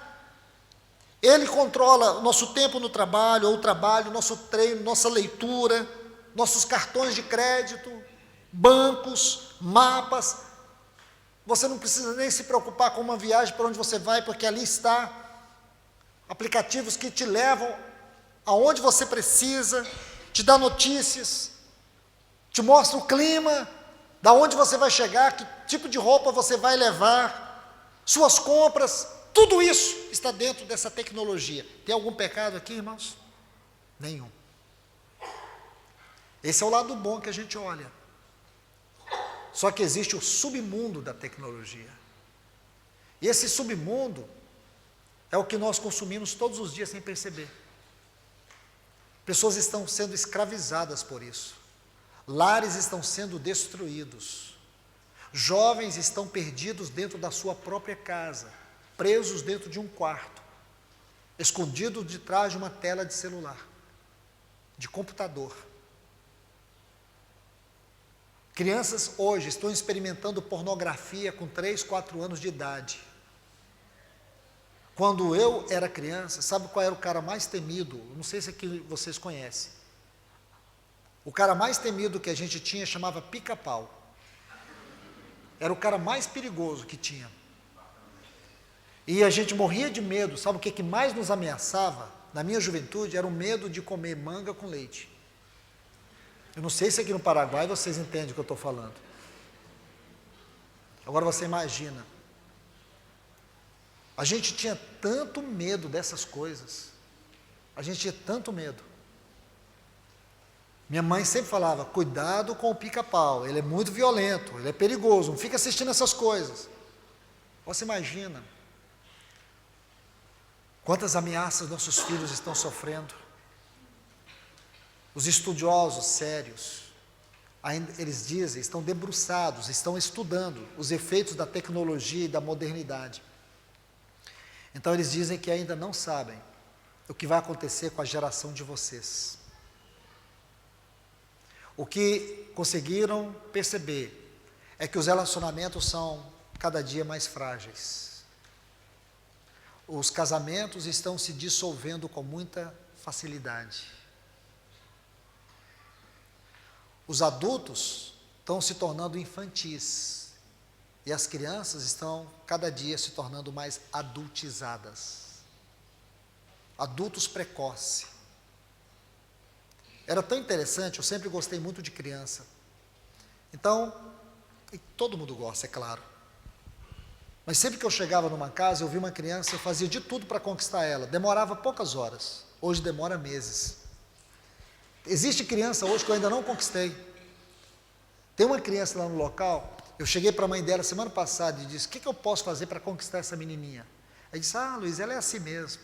Ele controla o nosso tempo no trabalho, ou o trabalho, nosso treino, nossa leitura, nossos cartões de crédito, bancos, mapas. Você não precisa nem se preocupar com uma viagem para onde você vai, porque ali está aplicativos que te levam aonde você precisa, te dá notícias, te mostra o clima, da onde você vai chegar, que tipo de roupa você vai levar, suas compras, tudo isso está dentro dessa tecnologia. Tem algum pecado aqui, irmãos? Nenhum. Esse é o lado bom que a gente olha. Só que existe o submundo da tecnologia. E esse submundo É o que nós consumimos todos os dias sem perceber. Pessoas estão sendo escravizadas por isso. Lares estão sendo destruídos. Jovens estão perdidos dentro da sua própria casa, presos dentro de um quarto, escondidos de trás de uma tela de celular, de computador. Crianças hoje estão experimentando pornografia com 3, 4 anos de idade. Quando eu era criança, sabe qual era o cara mais temido? Não sei se aqui vocês conhecem. O cara mais temido que a gente tinha chamava Pica-Pau. Era o cara mais perigoso que tinha. E a gente morria de medo. Sabe o que mais nos ameaçava? Na minha juventude, era o medo de comer manga com leite. Eu não sei se aqui no Paraguai vocês entendem o que eu estou falando. Agora você imagina. A gente tinha tanto medo dessas coisas. A gente tinha tanto medo. Minha mãe sempre falava, cuidado com o pica-pau, ele é muito violento, ele é perigoso, não fica assistindo essas coisas. Você imagina quantas ameaças nossos filhos estão sofrendo. Os estudiosos sérios, ainda, eles dizem, estão debruçados, estão estudando os efeitos da tecnologia e da modernidade. Então eles dizem que ainda não sabem o que vai acontecer com a geração de vocês. O que conseguiram perceber é que os relacionamentos são cada dia mais frágeis. Os casamentos estão se dissolvendo com muita facilidade. Os adultos estão se tornando infantis. E as crianças estão cada dia se tornando mais adultizadas. Adultos precoces. Era tão interessante, eu sempre gostei muito de criança. Então, e todo mundo gosta, é claro. Mas sempre que eu chegava numa casa, eu via uma criança, eu fazia de tudo para conquistar ela. Demorava poucas horas, hoje demora meses. Existe criança hoje que eu ainda não conquistei. Tem uma criança lá no local, eu cheguei para a mãe dela semana passada e disse, o que eu posso fazer para conquistar essa menininha? Ela disse, Luiz, ela é assim mesmo.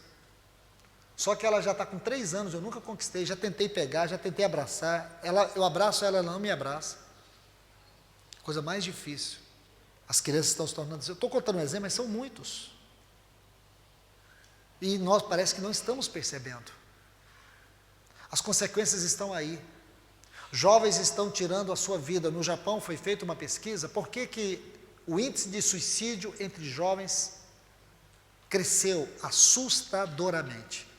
Só que ela já está com 3 anos, eu nunca conquistei, já tentei pegar, já tentei abraçar, eu abraço ela, ela não me abraça. Coisa mais difícil. As crianças estão se tornando, eu estou contando um exemplo, mas são muitos. E nós parece que não estamos percebendo. As consequências estão aí. Jovens estão tirando a sua vida. No Japão foi feita uma pesquisa, por que o índice de suicídio entre jovens cresceu assustadoramente.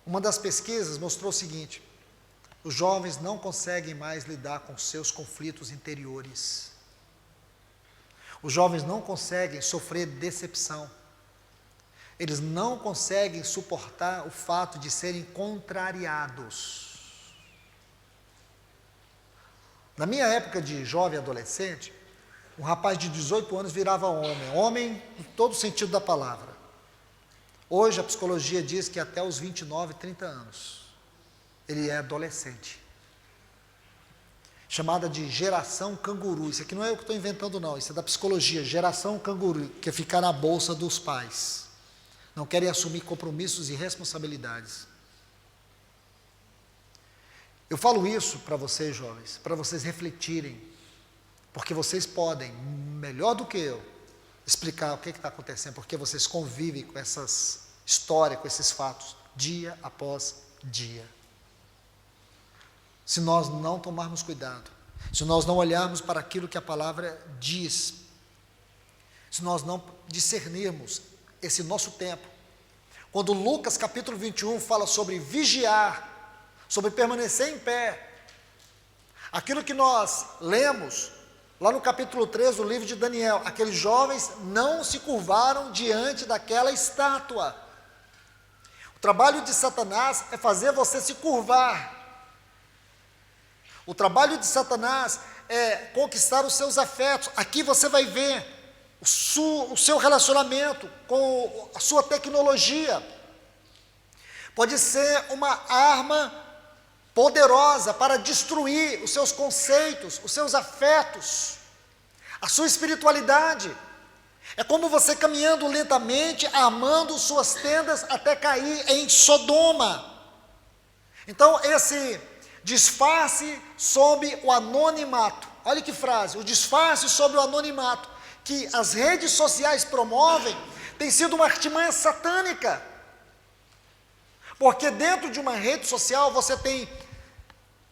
Uma das pesquisas mostrou o seguinte, os jovens não conseguem mais lidar com seus conflitos interiores. Os jovens não conseguem sofrer decepção. Eles não conseguem suportar o fato de serem contrariados. Na minha época de jovem adolescente, um rapaz de 18 anos virava homem, homem em todo o sentido da palavra. Hoje a psicologia diz que até os 29, 30 anos, ele é adolescente. Chamada de geração canguru. Isso aqui não é eu que estou inventando não, isso é da psicologia, geração canguru, que é ficar na bolsa dos pais. Não querem assumir compromissos e responsabilidades. Eu falo isso para vocês, jovens, para vocês refletirem, porque vocês podem, melhor do que eu, explicar o que está acontecendo, porque vocês convivem com essas histórias, com esses fatos, dia após dia. Se nós não tomarmos cuidado, se nós não olharmos para aquilo que a palavra diz, se nós não discernirmos esse nosso tempo, quando Lucas capítulo 21 fala sobre vigiar, sobre permanecer em pé, aquilo que nós lemos lá no capítulo 3 do livro de Daniel, aqueles jovens não se curvaram diante daquela estátua. O trabalho de Satanás é fazer você se curvar. O trabalho de Satanás é conquistar os seus afetos. Aqui você vai ver o seu relacionamento com a sua tecnologia. Pode ser uma arma poderosa para destruir os seus conceitos, os seus afetos, a sua espiritualidade. É como você caminhando lentamente, armando suas tendas até cair em Sodoma. Então, esse disfarce sob o anonimato. Olha que frase, o disfarce sob o anonimato que as redes sociais promovem tem sido uma artimanha satânica. Porque dentro de uma rede social você tem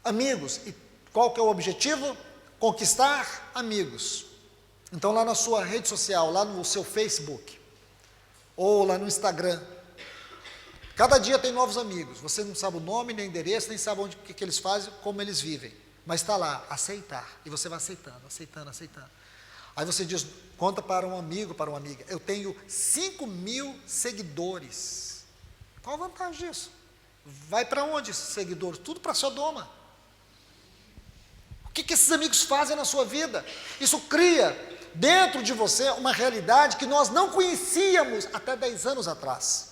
amigos. E qual que é o objetivo? Conquistar amigos. Então lá na sua rede social, lá no seu Facebook, ou lá no Instagram, cada dia tem novos amigos. Você não sabe o nome, nem endereço, nem sabe o que eles fazem, como eles vivem. Mas está lá, aceitar. E você vai aceitando, aceitando, aceitando. Aí você diz, conta para um amigo, para uma amiga. Eu tenho 5.000 seguidores. Qual a vantagem disso? Vai para onde esses seguidores? Tudo para Sodoma. O que esses amigos fazem na sua vida? Isso cria dentro de você uma realidade que nós não conhecíamos até 10 anos atrás.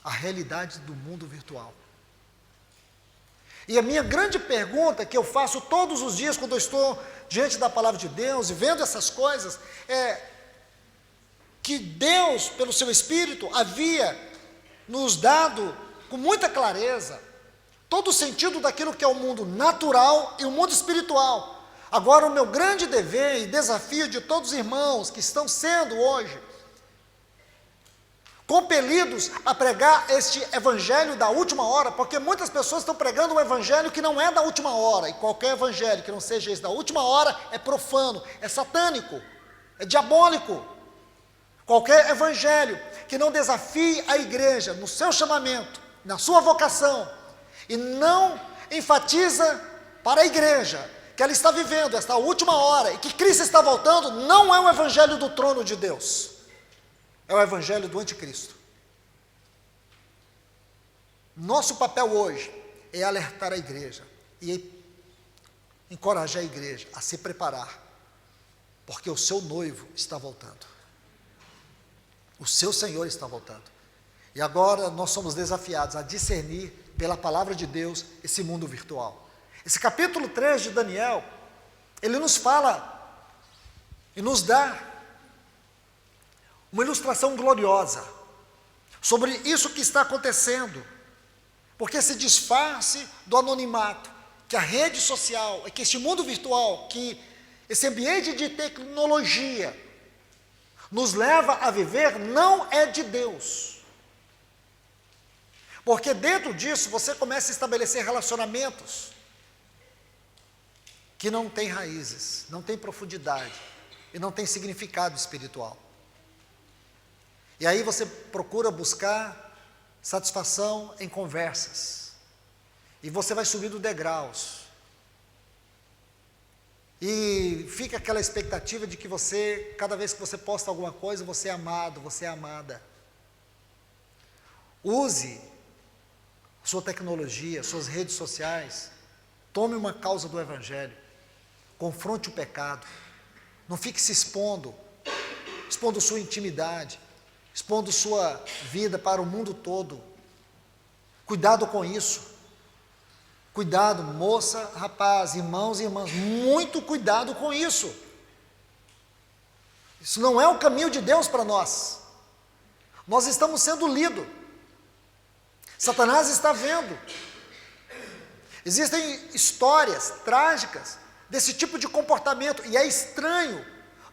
A realidade do mundo virtual. E a minha grande pergunta que eu faço todos os dias quando eu estou diante da palavra de Deus e vendo essas coisas é que Deus, pelo seu Espírito, havia nos dado com muita clareza todo o sentido daquilo que é o mundo natural e o mundo espiritual. Agora, o meu grande dever e desafio de todos os irmãos que estão sendo hoje compelidos a pregar este evangelho da última hora, porque muitas pessoas estão pregando um evangelho que não é da última hora, e qualquer evangelho que não seja esse da última hora é profano, é satânico, é diabólico. Qualquer evangelho que não desafie a igreja no seu chamamento, na sua vocação, e não enfatiza para a igreja que ela está vivendo esta última hora e que Cristo está voltando, não é o evangelho do trono de Deus. É o evangelho do anticristo. Nosso papel hoje é alertar a igreja e encorajar a igreja a se preparar, porque o seu noivo está voltando. O seu Senhor está voltando. E agora nós somos desafiados a discernir pela palavra de Deus esse mundo virtual. Esse capítulo 3 de Daniel, ele nos fala e nos dá uma ilustração gloriosa sobre isso que está acontecendo, porque esse disfarce do anonimato, que a rede social, que este mundo virtual, que esse ambiente de tecnologia nos leva a viver, não é de Deus. Porque dentro disso você começa a estabelecer relacionamentos que não têm raízes, não têm profundidade e não têm significado espiritual. E aí você procura buscar satisfação em conversas. E você vai subindo degraus. E fica aquela expectativa de que você, cada vez que você posta alguma coisa, você é amado, você é amada. Use sua tecnologia, suas redes sociais. Tome uma causa do Evangelho. Confronte o pecado. Não fique se expondo sua intimidade, expondo sua vida para o mundo todo. Cuidado com isso. Cuidado, moça, rapaz, irmãos e irmãs, muito cuidado com isso. Isso não é o caminho de Deus para nós. Nós estamos sendo lidos. Satanás está vendo. Existem histórias trágicas desse tipo de comportamento, e é estranho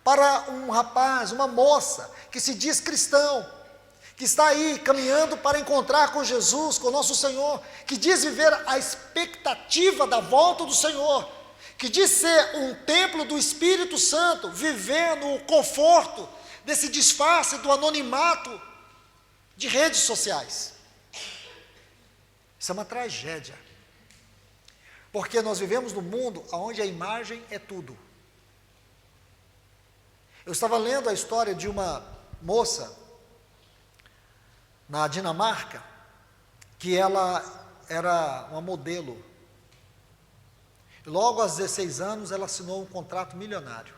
para um rapaz, uma moça, que se diz cristão, que está aí caminhando para encontrar com Jesus, com o nosso Senhor, que diz viver a expectativa da volta do Senhor, que diz ser um templo do Espírito Santo, viver no conforto desse disfarce do anonimato de redes sociais. Isso é uma tragédia, porque nós vivemos num mundo onde a imagem é tudo. Eu estava lendo a história de uma moça na Dinamarca, que ela era uma modelo. Logo aos 16 anos ela assinou um contrato milionário.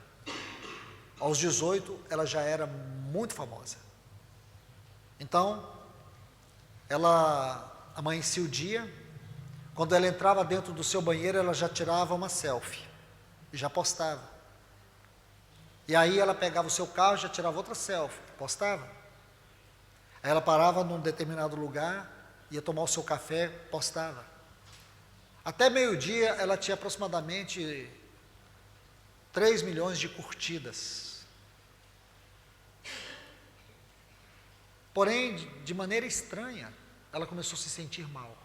Aos 18 ela já era muito famosa. Então, ela amanhecia o dia, quando ela entrava dentro do seu banheiro, ela já tirava uma selfie e já postava. E aí ela pegava o seu carro, já tirava outra selfie, postava. Aí ela parava num determinado lugar, ia tomar o seu café, postava. Até meio-dia ela tinha aproximadamente 3 milhões de curtidas. Porém, de maneira estranha, ela começou a se sentir mal.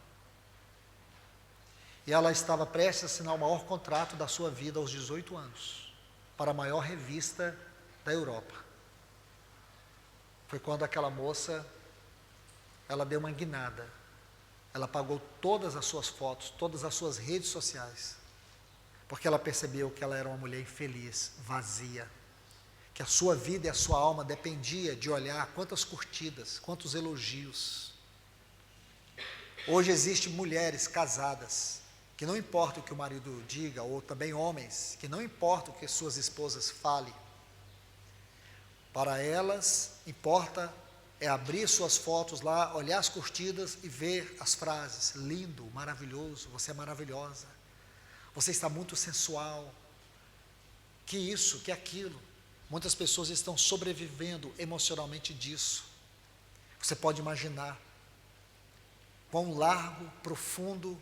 E ela estava prestes a assinar o maior contrato da sua vida aos 18 anos, para a maior revista da Europa. Foi quando aquela moça, ela deu uma guinada. Ela apagou todas as suas fotos, todas as suas redes sociais, porque ela percebeu que ela era uma mulher infeliz, vazia, que a sua vida e a sua alma dependia de olhar quantas curtidas, quantos elogios. Hoje existem mulheres casadas, que não importa o que o marido diga, ou também homens, que não importa o que suas esposas falem, para elas importa é abrir suas fotos lá, olhar as curtidas e ver as frases, lindo, maravilhoso, você é maravilhosa, você está muito sensual, que isso, que aquilo. Muitas pessoas estão sobrevivendo emocionalmente disso. Você pode imaginar quão largo, profundo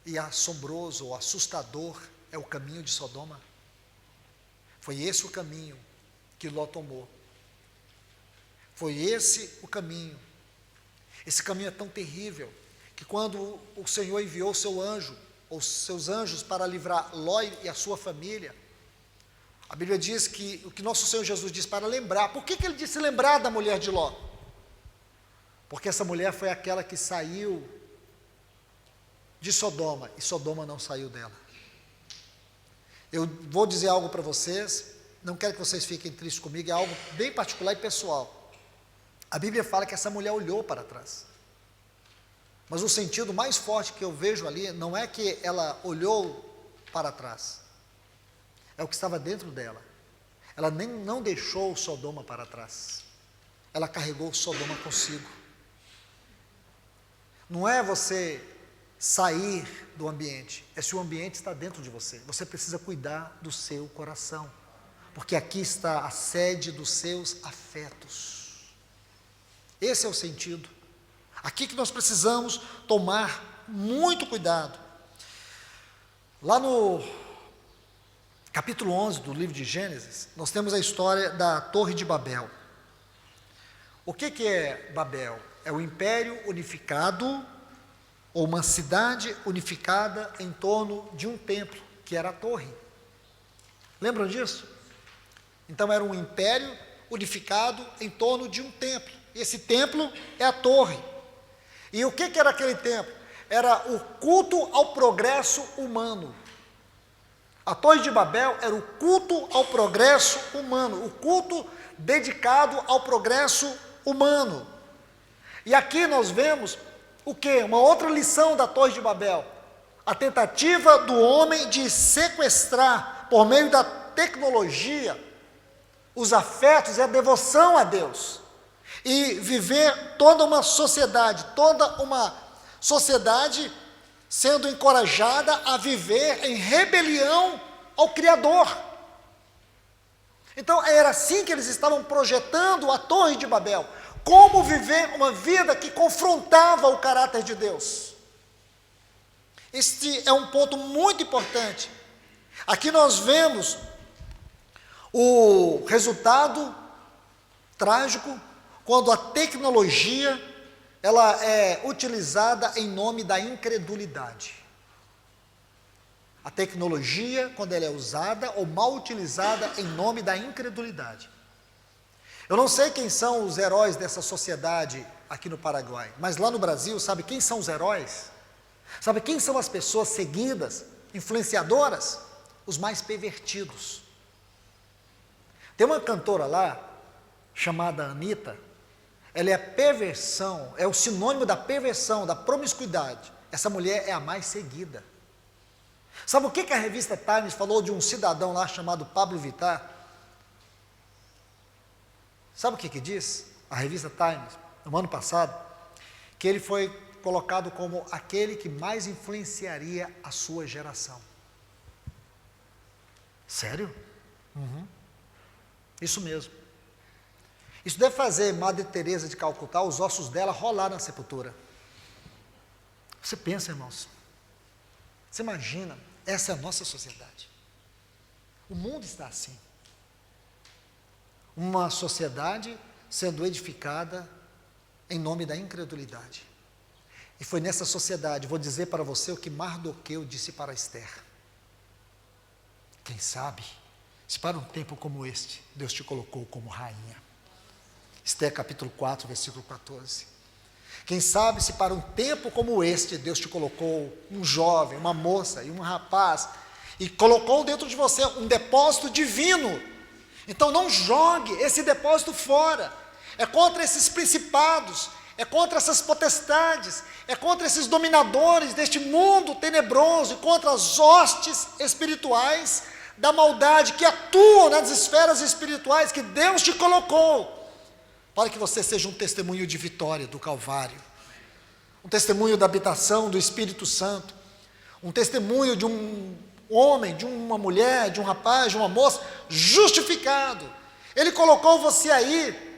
e assombroso ou assustador é o caminho de Sodoma. Foi esse o caminho que Ló tomou. Foi esse o caminho. Esse caminho é tão terrível que quando o Senhor enviou o seu anjo, ou seus anjos, para livrar Ló e a sua família, a Bíblia diz que o que nosso Senhor Jesus diz para lembrar. Por que ele disse lembrar da mulher de Ló? Porque essa mulher foi aquela que saiu de Sodoma, e Sodoma não saiu dela. Eu vou dizer algo para vocês, não quero que vocês fiquem tristes comigo, é algo bem particular e pessoal. A Bíblia fala que essa mulher olhou para trás. Mas o sentido mais forte que eu vejo ali, não é que ela olhou para trás, é o que estava dentro dela. Ela não deixou Sodoma para trás, ela carregou Sodoma consigo. Não é você sair do ambiente, é se o ambiente está dentro de você. Você precisa cuidar do seu coração, porque aqui está a sede dos seus afetos. Esse é o sentido. Aqui que nós precisamos tomar muito cuidado. Lá no capítulo 11 do livro de Gênesis, nós temos a história da Torre de Babel. O que é Babel? É o império unificado, ou uma cidade unificada em torno de um templo, que era a torre. Lembram disso? Então era um império unificado em torno de um templo. E esse templo é a torre. E o que era aquele templo? Era o culto ao progresso humano. A Torre de Babel era o culto ao progresso humano, o culto dedicado ao progresso humano. E aqui nós vemos o que? Uma outra lição da Torre de Babel. A tentativa do homem de sequestrar, por meio da tecnologia, os afetos e a devoção a Deus. E viver toda uma sociedade sendo encorajada a viver em rebelião ao Criador. Então era assim que eles estavam projetando a Torre de Babel. Como viver uma vida que confrontava o caráter de Deus. Este é um ponto muito importante. Aqui nós vemos o resultado trágico quando a tecnologia ela é utilizada em nome da incredulidade. A tecnologia, quando ela é usada ou mal utilizada em nome da incredulidade. Eu não sei quem são os heróis dessa sociedade aqui no Paraguai, mas lá no Brasil, sabe quem são os heróis? Sabe quem são as pessoas seguidas, influenciadoras? Os mais pervertidos. Tem uma cantora lá, chamada Anitta, ela é a perversão, é o sinônimo da perversão, da promiscuidade. Essa mulher é a mais seguida. Sabe o que a revista Times falou de um cidadão lá chamado Pablo Vittar? Sabe o que diz a revista Times, no ano passado? Que ele foi colocado como aquele que mais influenciaria a sua geração. Sério? Isso mesmo. Isso deve fazer Madre Teresa de Calcutá, os ossos dela rolar na sepultura. Você pensa, irmãos, você imagina, essa é a nossa sociedade. O mundo está assim. Uma sociedade sendo edificada em nome da incredulidade. E foi nessa sociedade, vou dizer para você o que Mardoqueu disse para Esther. Quem sabe, se para um tempo como este, Deus te colocou como rainha. Esther capítulo 4, versículo 14. Quem sabe se para um tempo como este, Deus te colocou um jovem, uma moça e um rapaz, e colocou dentro de você um depósito divino. Então não jogue esse depósito fora. É contra esses principados, é contra essas potestades, é contra esses dominadores deste mundo tenebroso, e contra as hostes espirituais da maldade que atuam nas esferas espirituais que Deus te colocou, para que você seja um testemunho de vitória do Calvário, um testemunho da habitação do Espírito Santo, um testemunho de um homem, de uma mulher, de um rapaz, de uma moça, justificado. Ele colocou você aí,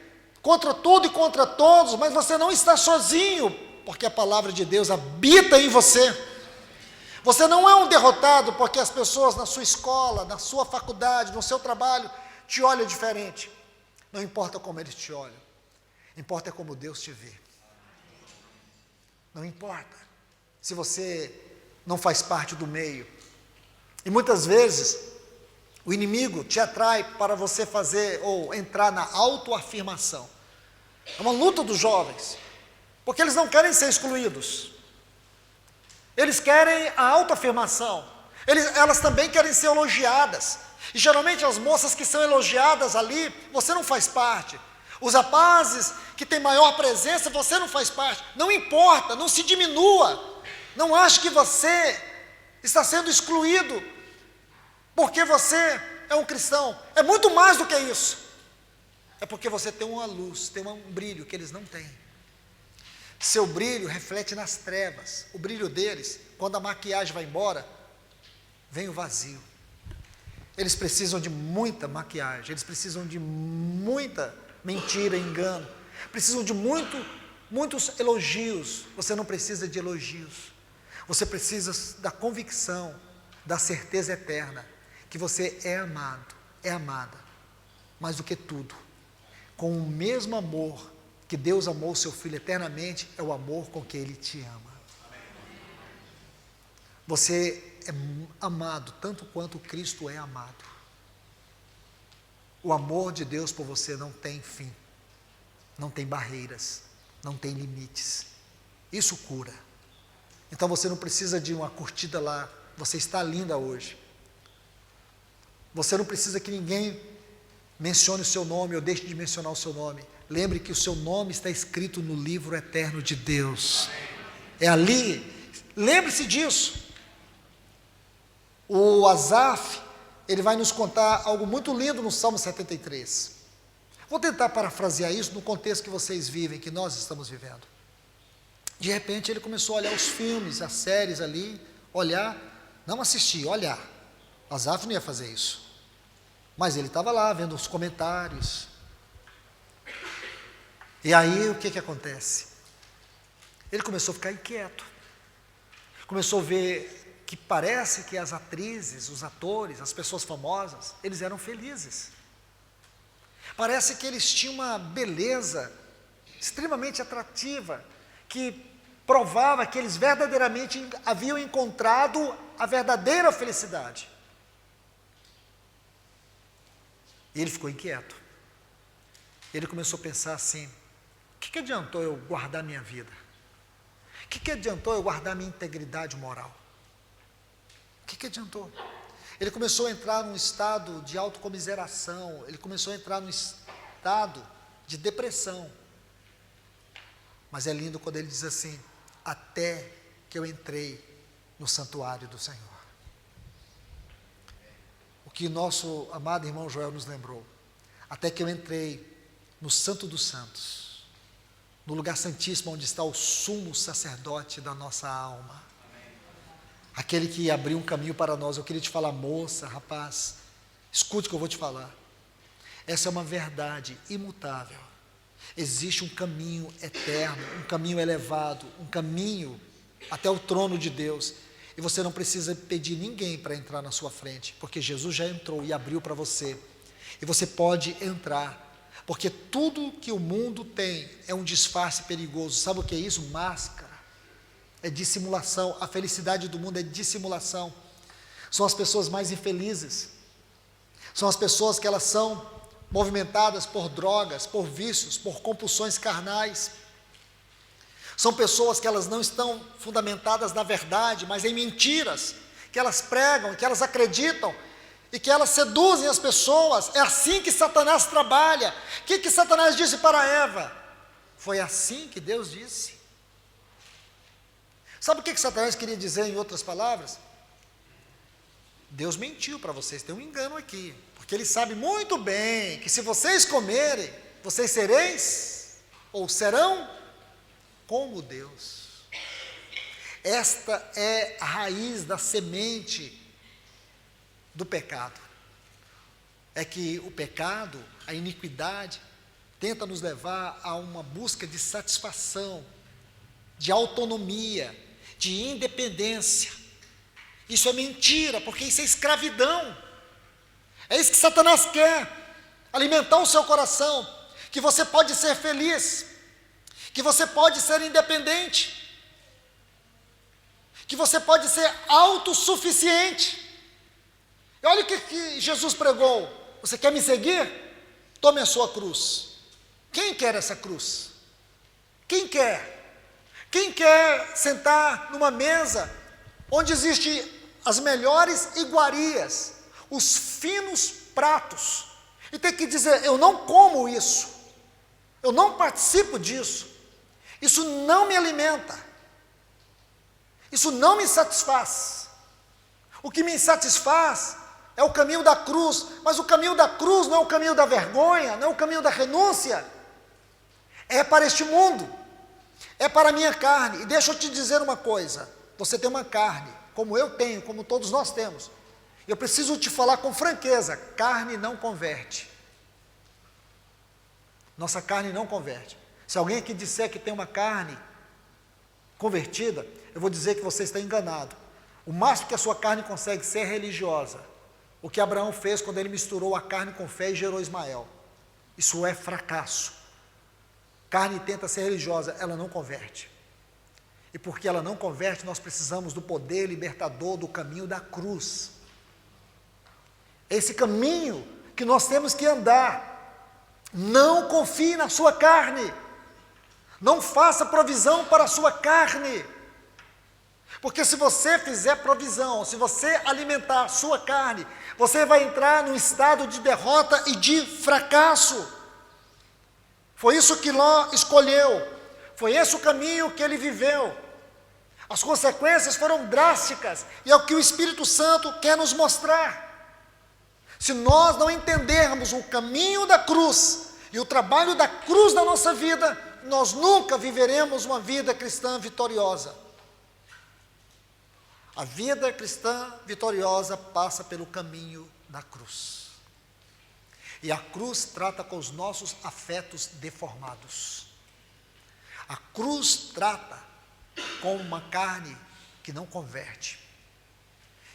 contra tudo e contra todos, mas você não está sozinho, porque a palavra de Deus habita em você. Você não é um derrotado, porque as pessoas na sua escola, na sua faculdade, no seu trabalho, te olham diferente. Não importa como eles te olham, importa como Deus te vê. Não importa se você não faz parte do meio. E muitas vezes, o inimigo te atrai para você fazer ou entrar na autoafirmação. É uma luta dos jovens, porque eles não querem ser excluídos. Eles querem a autoafirmação. Elas também querem ser elogiadas. E geralmente as moças que são elogiadas ali, você não faz parte. Os rapazes que têm maior presença, você não faz parte. Não importa, não se diminua. Não ache que você está sendo excluído porque você é um cristão. É muito mais do que isso. É porque você tem uma luz, tem um brilho que eles não têm. Seu brilho reflete nas trevas. O brilho deles, quando a maquiagem vai embora, vem o vazio. Eles precisam de muita maquiagem, eles precisam de muita mentira, engano, precisam de muitos elogios. Você não precisa de elogios. Você precisa da convicção, da certeza eterna, que você é amado, é amada, mais do que tudo, com o mesmo amor que Deus amou o seu Filho eternamente, é o amor com que Ele te ama. Você é amado tanto quanto Cristo é amado. O amor de Deus por você não tem fim, não tem barreiras, não tem limites. Isso cura. Então você não precisa de uma curtida lá, você está linda hoje. Você não precisa que ninguém mencione o seu nome ou deixe de mencionar o seu nome. Lembre que o seu nome está escrito no livro eterno de Deus. É ali. Lembre-se disso. O Asaf, ele vai nos contar algo muito lindo no Salmo 73. Vou tentar parafrasear isso no contexto que vocês vivem, que nós estamos vivendo. De repente ele começou a olhar os filmes, as séries ali, olhar, não assistir, olhar. Asaf não ia fazer isso. Mas ele estava lá vendo os comentários. E aí o que acontece? Ele começou a ficar inquieto. Começou a ver que parece que as atrizes, os atores, as pessoas famosas, eles eram felizes. Parece que eles tinham uma beleza extremamente atrativa, que provava que eles verdadeiramente haviam encontrado a verdadeira felicidade. E ele ficou inquieto. Ele começou a pensar assim: o que adiantou eu guardar minha vida? O que adiantou eu guardar minha integridade moral? O que adiantou? Ele começou a entrar num estado de autocomiseração, ele começou a entrar num estado de depressão. Mas é lindo quando ele diz assim: até que eu entrei no santuário do Senhor. O que nosso amado irmão Joel nos lembrou: até que eu entrei no Santo dos Santos, no lugar santíssimo onde está o sumo sacerdote da nossa alma, aquele que abriu um caminho para nós. Eu queria te falar, moça, rapaz, Escute o que eu vou te falar. Essa é uma verdade imutável. Existe um caminho eterno, um caminho elevado, um caminho até o trono de Deus. E você não precisa pedir ninguém para entrar na sua frente, porque Jesus já entrou e abriu para você. E você pode entrar, porque tudo que o mundo tem é um disfarce perigoso. Sabe o que é isso? Máscara. É dissimulação. A felicidade do mundo é dissimulação. São as pessoas mais infelizes. São as pessoas que elas são movimentadas por drogas, por vícios, por compulsões carnais. São pessoas que elas não estão fundamentadas na verdade, mas em mentiras, que elas pregam, que elas acreditam, e que elas seduzem as pessoas. É assim que Satanás trabalha. O que Satanás disse para Eva? Foi assim que Deus disse. Sabe o que Satanás queria dizer em outras palavras? Deus mentiu para vocês, tem um engano aqui, porque Ele sabe muito bem que se vocês comerem, vocês sereis, ou serão, como Deus. Esta é a raiz da semente do pecado. É que o pecado, a iniquidade, tenta nos levar a uma busca de satisfação, de autonomia, de independência. Isso é mentira, porque isso é escravidão. É isso que Satanás quer, alimentar o seu coração, que você pode ser feliz, que você pode ser independente, que você pode ser autossuficiente. E olha o que Jesus pregou: você quer me seguir? Tome a sua cruz. Quem quer essa cruz? Quem quer? Quem quer sentar numa mesa onde existem as melhores iguarias, os finos pratos, e ter que dizer: eu não como isso, eu não participo disso, isso não me alimenta, isso não me satisfaz. O que me satisfaz é o caminho da cruz, mas o caminho da cruz não é o caminho da vergonha, não é o caminho da renúncia, é para este mundo, é para a minha carne. E deixa eu te dizer uma coisa: você tem uma carne, como eu tenho, como todos nós temos. Eu preciso te falar com franqueza: carne não converte. Nossa carne não converte. Se alguém aqui disser que tem uma carne convertida, eu vou dizer que você está enganado. O máximo que a sua carne consegue ser é religiosa. O que Abraão fez quando ele misturou a carne com fé e gerou Ismael. Isso é fracasso. Carne tenta ser religiosa, ela não converte. E porque ela não converte, nós precisamos do poder libertador do caminho da cruz. Esse caminho que nós temos que andar. Não confie na sua carne. Não faça provisão para a sua carne. Porque se você fizer provisão, se você alimentar a sua carne, você vai entrar num estado de derrota e de fracasso. Foi isso que Ló escolheu. Foi esse o caminho que ele viveu. As consequências foram drásticas, e é o que o Espírito Santo quer nos mostrar. Se nós não entendermos o caminho da cruz e o trabalho da cruz na nossa vida, nós nunca viveremos uma vida cristã vitoriosa. A vida cristã vitoriosa passa pelo caminho da cruz. E a cruz trata com os nossos afetos deformados. A cruz trata com uma carne que não converte.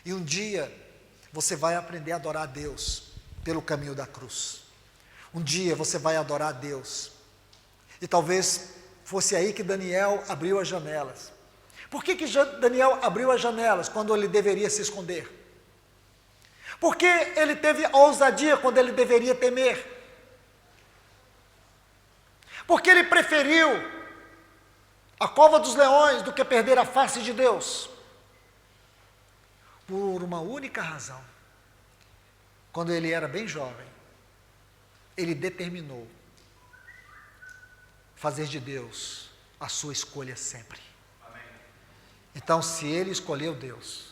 E um dia você vai aprender a adorar a Deus pelo caminho da cruz. Um dia você vai adorar a Deus. E talvez fosse aí que Daniel abriu as janelas. Por que Daniel abriu as janelas quando ele deveria se esconder? Por que ele teve ousadia quando ele deveria temer? Porque ele preferiu a cova dos leões do que perder a face de Deus. Por uma única razão. Quando ele era bem jovem, ele determinou fazer de Deus a sua escolha sempre. Amém. Então, se ele escolheu Deus,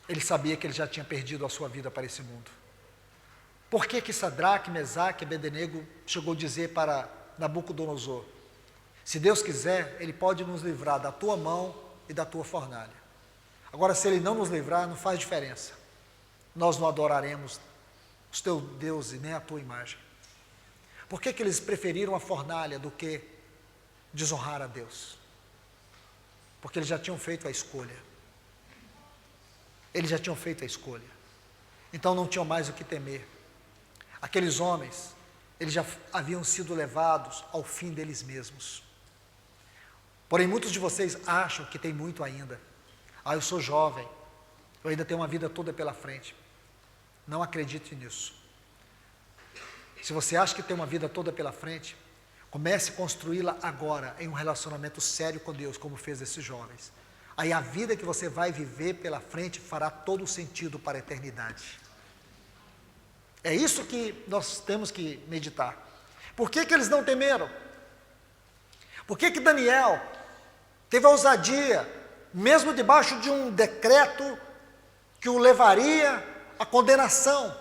ele sabia que ele já tinha perdido a sua vida para esse mundo. Por que Sadraque, Mesaque e Abednego chegou a dizer para Nabucodonosor: se Deus quiser, Ele pode nos livrar da tua mão e da tua fornalha. Agora, se Ele não nos livrar, não faz diferença. Nós não adoraremos os teus deuses, nem a tua imagem? Por que eles preferiram a fornalha do que desonrar a Deus? Porque eles já tinham feito a escolha. Eles já tinham feito a escolha. Então não tinham mais o que temer. Aqueles homens, eles já haviam sido levados ao fim deles mesmos. Porém, muitos de vocês acham que tem muito ainda. Eu sou jovem, eu ainda tenho uma vida toda pela frente. Não acredite nisso. Se você acha que tem uma vida toda pela frente, comece a construí-la agora, em um relacionamento sério com Deus, como fez esses jovens. Aí a vida que você vai viver pela frente fará todo o sentido para a eternidade. É isso que nós temos que meditar. Por que eles não temeram? Por que Daniel teve a ousadia, mesmo debaixo de um decreto que o levaria à condenação?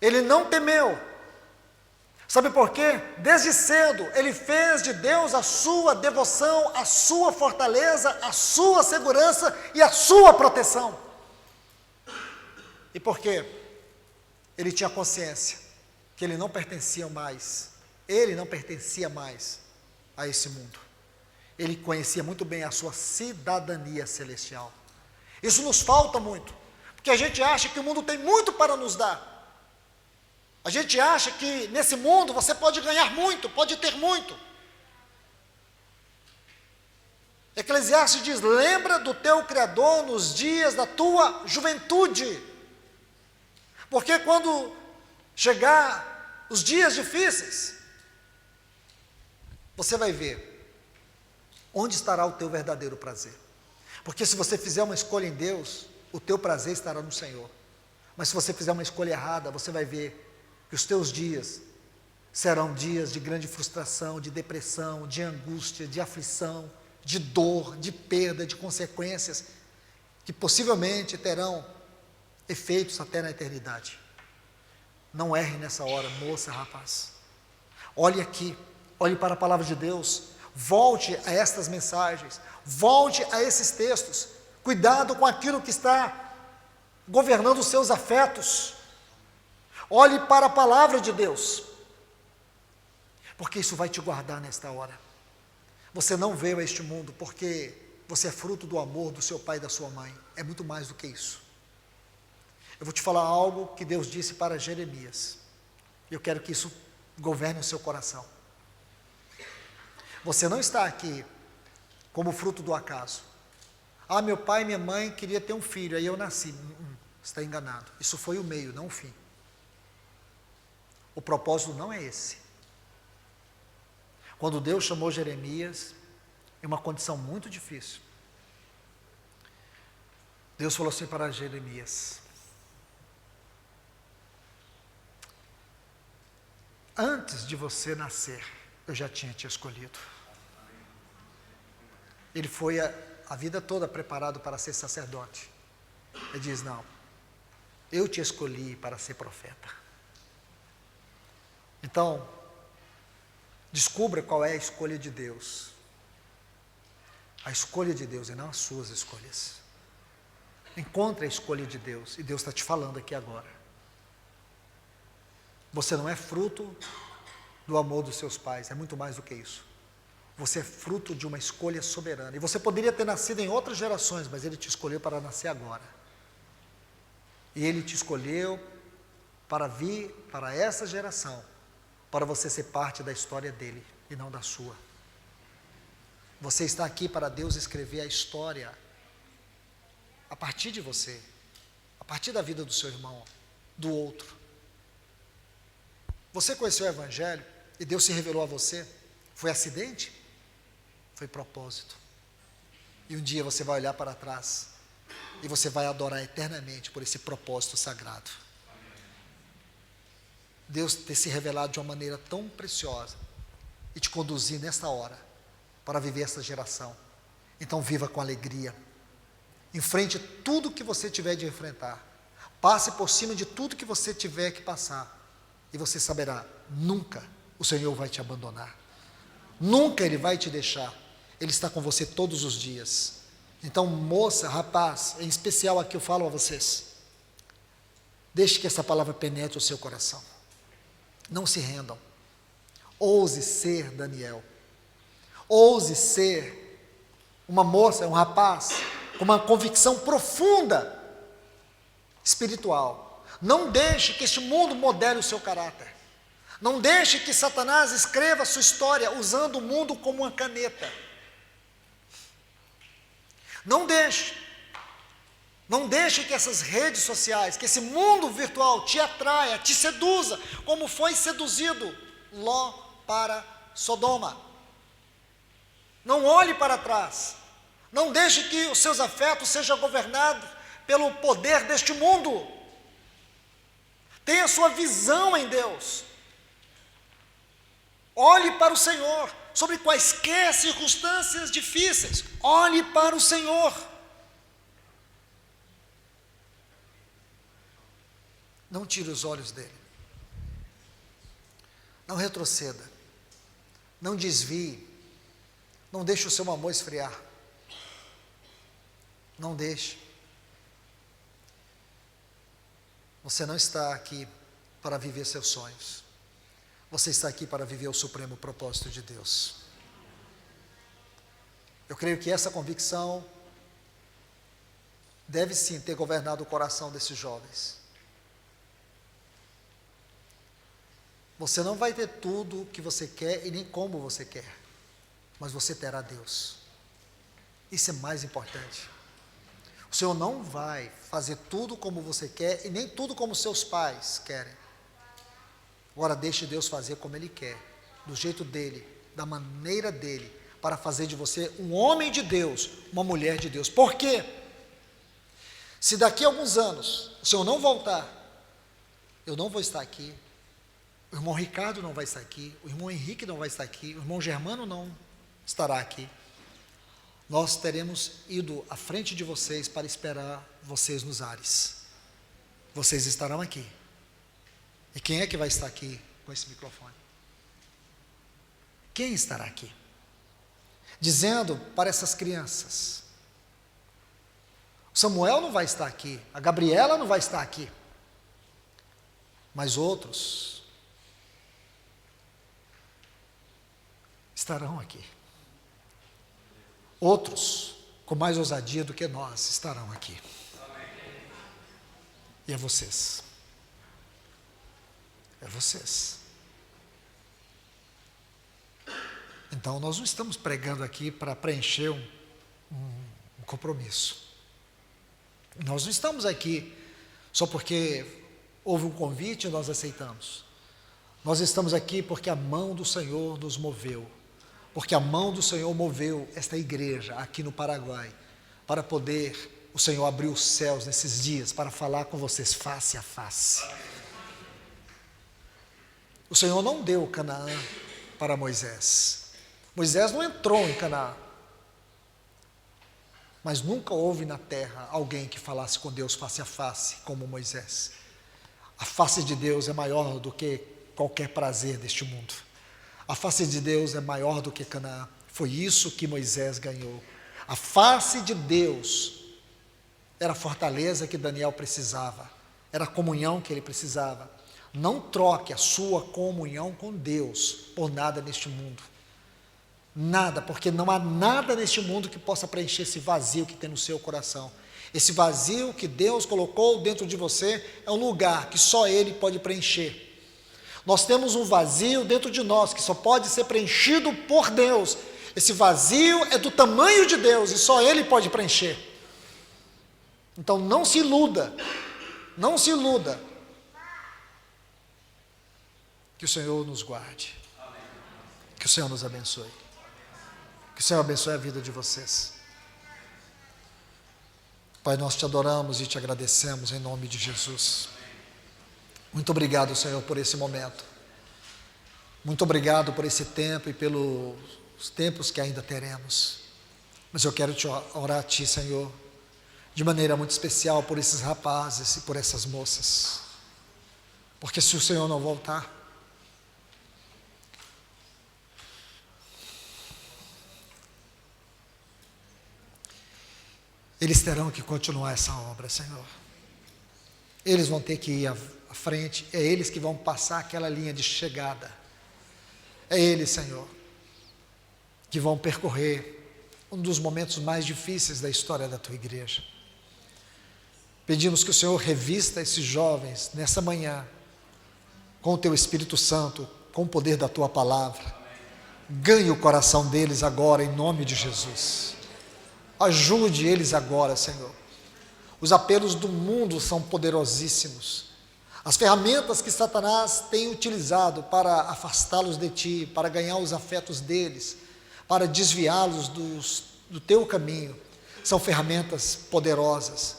Ele não temeu. Sabe por quê? Desde cedo ele fez de Deus a sua devoção, a sua fortaleza, a sua segurança e a sua proteção. E por quê? Ele tinha consciência que ele não pertencia mais a esse mundo. Ele conhecia muito bem a sua cidadania celestial. Isso nos falta muito, porque a gente acha que o mundo tem muito para nos dar. A gente acha que nesse mundo você pode ganhar muito, pode ter muito. Eclesiastes diz: lembra do teu Criador nos dias da tua juventude, porque quando chegar os dias difíceis, você vai ver onde estará o teu verdadeiro prazer. Porque se você fizer uma escolha em Deus, o teu prazer estará no Senhor. Mas se você fizer uma escolha errada, você vai ver que os teus dias serão dias de grande frustração, de depressão, de angústia, de aflição, de dor, de perda, de consequências, que possivelmente terão efeitos até na eternidade. Não erre nessa hora, moça, rapaz. Olhe aqui, olhe para a palavra de Deus, volte a estas mensagens, volte a esses textos. Cuidado com aquilo que está governando os seus afetos. Olhe para a palavra de Deus, porque isso vai te guardar nesta hora. Você não veio a este mundo porque você é fruto do amor do seu pai e da sua mãe. É muito mais do que isso. Eu vou te falar algo que Deus disse para Jeremias. Eu quero que isso governe o seu coração. Você não está aqui como fruto do acaso. Meu pai e minha mãe queriam ter um filho, aí eu nasci. Você está enganado. Isso foi o meio, não o fim. O propósito não é esse. Quando Deus chamou Jeremias, em uma condição muito difícil, Deus falou assim para Jeremias: antes de você nascer, eu já tinha te escolhido. Ele foi a vida toda preparado para ser sacerdote. Ele diz: não, eu te escolhi para ser profeta. Então, descubra qual é a escolha de Deus. A escolha de Deus e não as suas escolhas. Encontre a escolha de Deus, e Deus está te falando aqui agora. Você não é fruto do amor dos seus pais, é muito mais do que isso. Você é fruto de uma escolha soberana. E você poderia ter nascido em outras gerações, mas Ele te escolheu para nascer agora. E Ele te escolheu para vir para essa geração, para você ser parte da história dele e não da sua. Você está aqui para Deus escrever a história a partir de você, a partir da vida do seu irmão, do outro. Você conheceu o Evangelho e Deus se revelou a você? Foi acidente? Foi propósito. E um dia você vai olhar para trás e você vai adorar eternamente por esse propósito sagrado. Deus ter se revelado de uma maneira tão preciosa e te conduzir nesta hora para viver essa geração. Então viva com alegria. Enfrente tudo que você tiver de enfrentar. Passe por cima de tudo que você tiver que passar. E você saberá, nunca o Senhor vai te abandonar. Nunca Ele vai te deixar. Ele está com você todos os dias. Então, moça, rapaz, em especial aqui eu falo a vocês. Deixe que essa palavra penetre o seu coração. Não se rendam. Ouse ser Daniel. Ouse ser uma moça, um rapaz, com uma convicção profunda, espiritual. Não deixe que este mundo modele o seu caráter. Não deixe que Satanás escreva a sua história usando o mundo como uma caneta. Não deixe. Não deixe que essas redes sociais, que esse mundo virtual te atraia, te seduza, como foi seduzido Ló para Sodoma. Não olhe para trás. Não deixe que os seus afetos sejam governados pelo poder deste mundo. Tenha sua visão em Deus. Olhe para o Senhor, sobre quaisquer circunstâncias difíceis. Olhe para o Senhor. Não tire os olhos dele. Não retroceda. Não desvie. Não deixe o seu amor esfriar. Não deixe. Você não está aqui para viver seus sonhos. Você está aqui para viver o supremo propósito de Deus. Eu creio que essa convicção deve sim ter governado o coração desses jovens. Você não vai ter tudo o que você quer e nem como você quer, mas você terá Deus. Isso é mais importante. O Senhor não vai fazer tudo como você quer e nem tudo como seus pais querem. Agora deixe Deus fazer como Ele quer, do jeito dEle, da maneira dEle, para fazer de você um homem de Deus, uma mulher de Deus. Por quê? Se daqui a alguns anos o Senhor não voltar, eu não vou estar aqui, o irmão Ricardo não vai estar aqui, o irmão Henrique não vai estar aqui, o irmão Germano não estará aqui. Nós teremos ido à frente de vocês para esperar vocês nos ares. Vocês estarão aqui. E quem é que vai estar aqui com esse microfone? Quem estará aqui? Dizendo para essas crianças: Samuel não vai estar aqui, a Gabriela não vai estar aqui, mas outros estarão aqui. Outros, com mais ousadia do que nós, estarão aqui. E é vocês. É vocês. Então, nós não estamos pregando aqui para preencher um compromisso. Nós não estamos aqui só porque houve um convite e nós aceitamos. Nós estamos aqui porque a mão do Senhor nos moveu. Porque a mão do Senhor moveu esta igreja aqui no Paraguai, para poder o Senhor abrir os céus nesses dias, para falar com vocês face a face. O Senhor não deu Canaã para Moisés. Moisés não entrou em Canaã. Mas nunca houve na terra alguém que falasse com Deus face a face, como Moisés. A face de Deus é maior do que qualquer prazer deste mundo. A face de Deus é maior do que Canaã. Foi isso que Moisés ganhou. A face de Deus era a fortaleza que Daniel precisava. Era a comunhão que ele precisava. Não troque a sua comunhão com Deus por nada neste mundo. Nada, porque não há nada neste mundo que possa preencher esse vazio que tem no seu coração. Esse vazio que Deus colocou dentro de você é um lugar que só Ele pode preencher. Nós temos um vazio dentro de nós que só pode ser preenchido por Deus. Esse vazio é do tamanho de Deus e só Ele pode preencher. Então não se iluda, não se iluda. Que o Senhor nos guarde. Que o Senhor nos abençoe. Que o Senhor abençoe a vida de vocês. Pai, nós te adoramos e te agradecemos em nome de Jesus. Muito obrigado, Senhor, por esse momento. Muito obrigado por esse tempo e pelos tempos que ainda teremos. Mas eu quero te orar a Ti, Senhor, de maneira muito especial por esses rapazes e por essas moças. Porque se o Senhor não voltar, eles terão que continuar essa obra, Senhor. Eles vão ter que ir à frente, é eles que vão passar aquela linha de chegada. É eles, Senhor, que vão percorrer um dos momentos mais difíceis da história da Tua igreja. Pedimos que o Senhor revista esses jovens nessa manhã, com o Teu Espírito Santo, com o poder da Tua palavra. Ganhe o coração deles agora, em nome de Jesus. Ajude eles agora, Senhor. Os apelos do mundo são poderosíssimos. As ferramentas que Satanás tem utilizado para afastá-los de Ti, para ganhar os afetos deles, para desviá-los do Teu caminho, são ferramentas poderosas.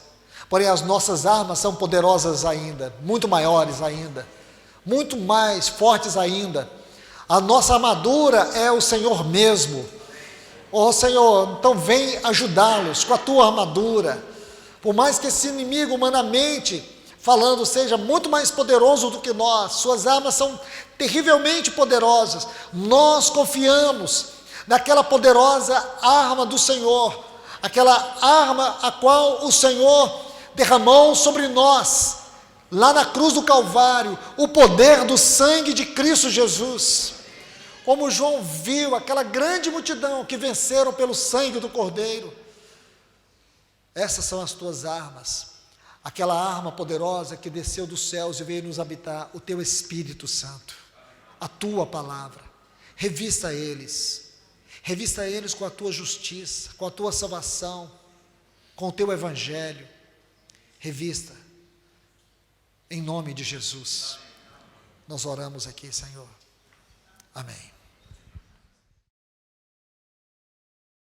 Porém, as nossas armas são poderosas ainda, muito maiores ainda, muito mais fortes ainda. A nossa armadura é o Senhor mesmo. Oh Senhor, então vem ajudá-los com a Tua armadura. Por mais que esse inimigo, humanamente falando, seja muito mais poderoso do que nós, suas armas são terrivelmente poderosas, nós confiamos naquela poderosa arma do Senhor, aquela arma a qual o Senhor derramou sobre nós, lá na cruz do Calvário, o poder do sangue de Cristo Jesus. Como João viu aquela grande multidão que venceram pelo sangue do Cordeiro. Essas são as tuas armas, aquela arma poderosa que desceu dos céus e veio nos habitar, o teu Espírito Santo, a tua palavra. Revista eles com a tua justiça, com a tua salvação, com o teu evangelho. Revista, em nome de Jesus. Nós oramos aqui, Senhor. Amém.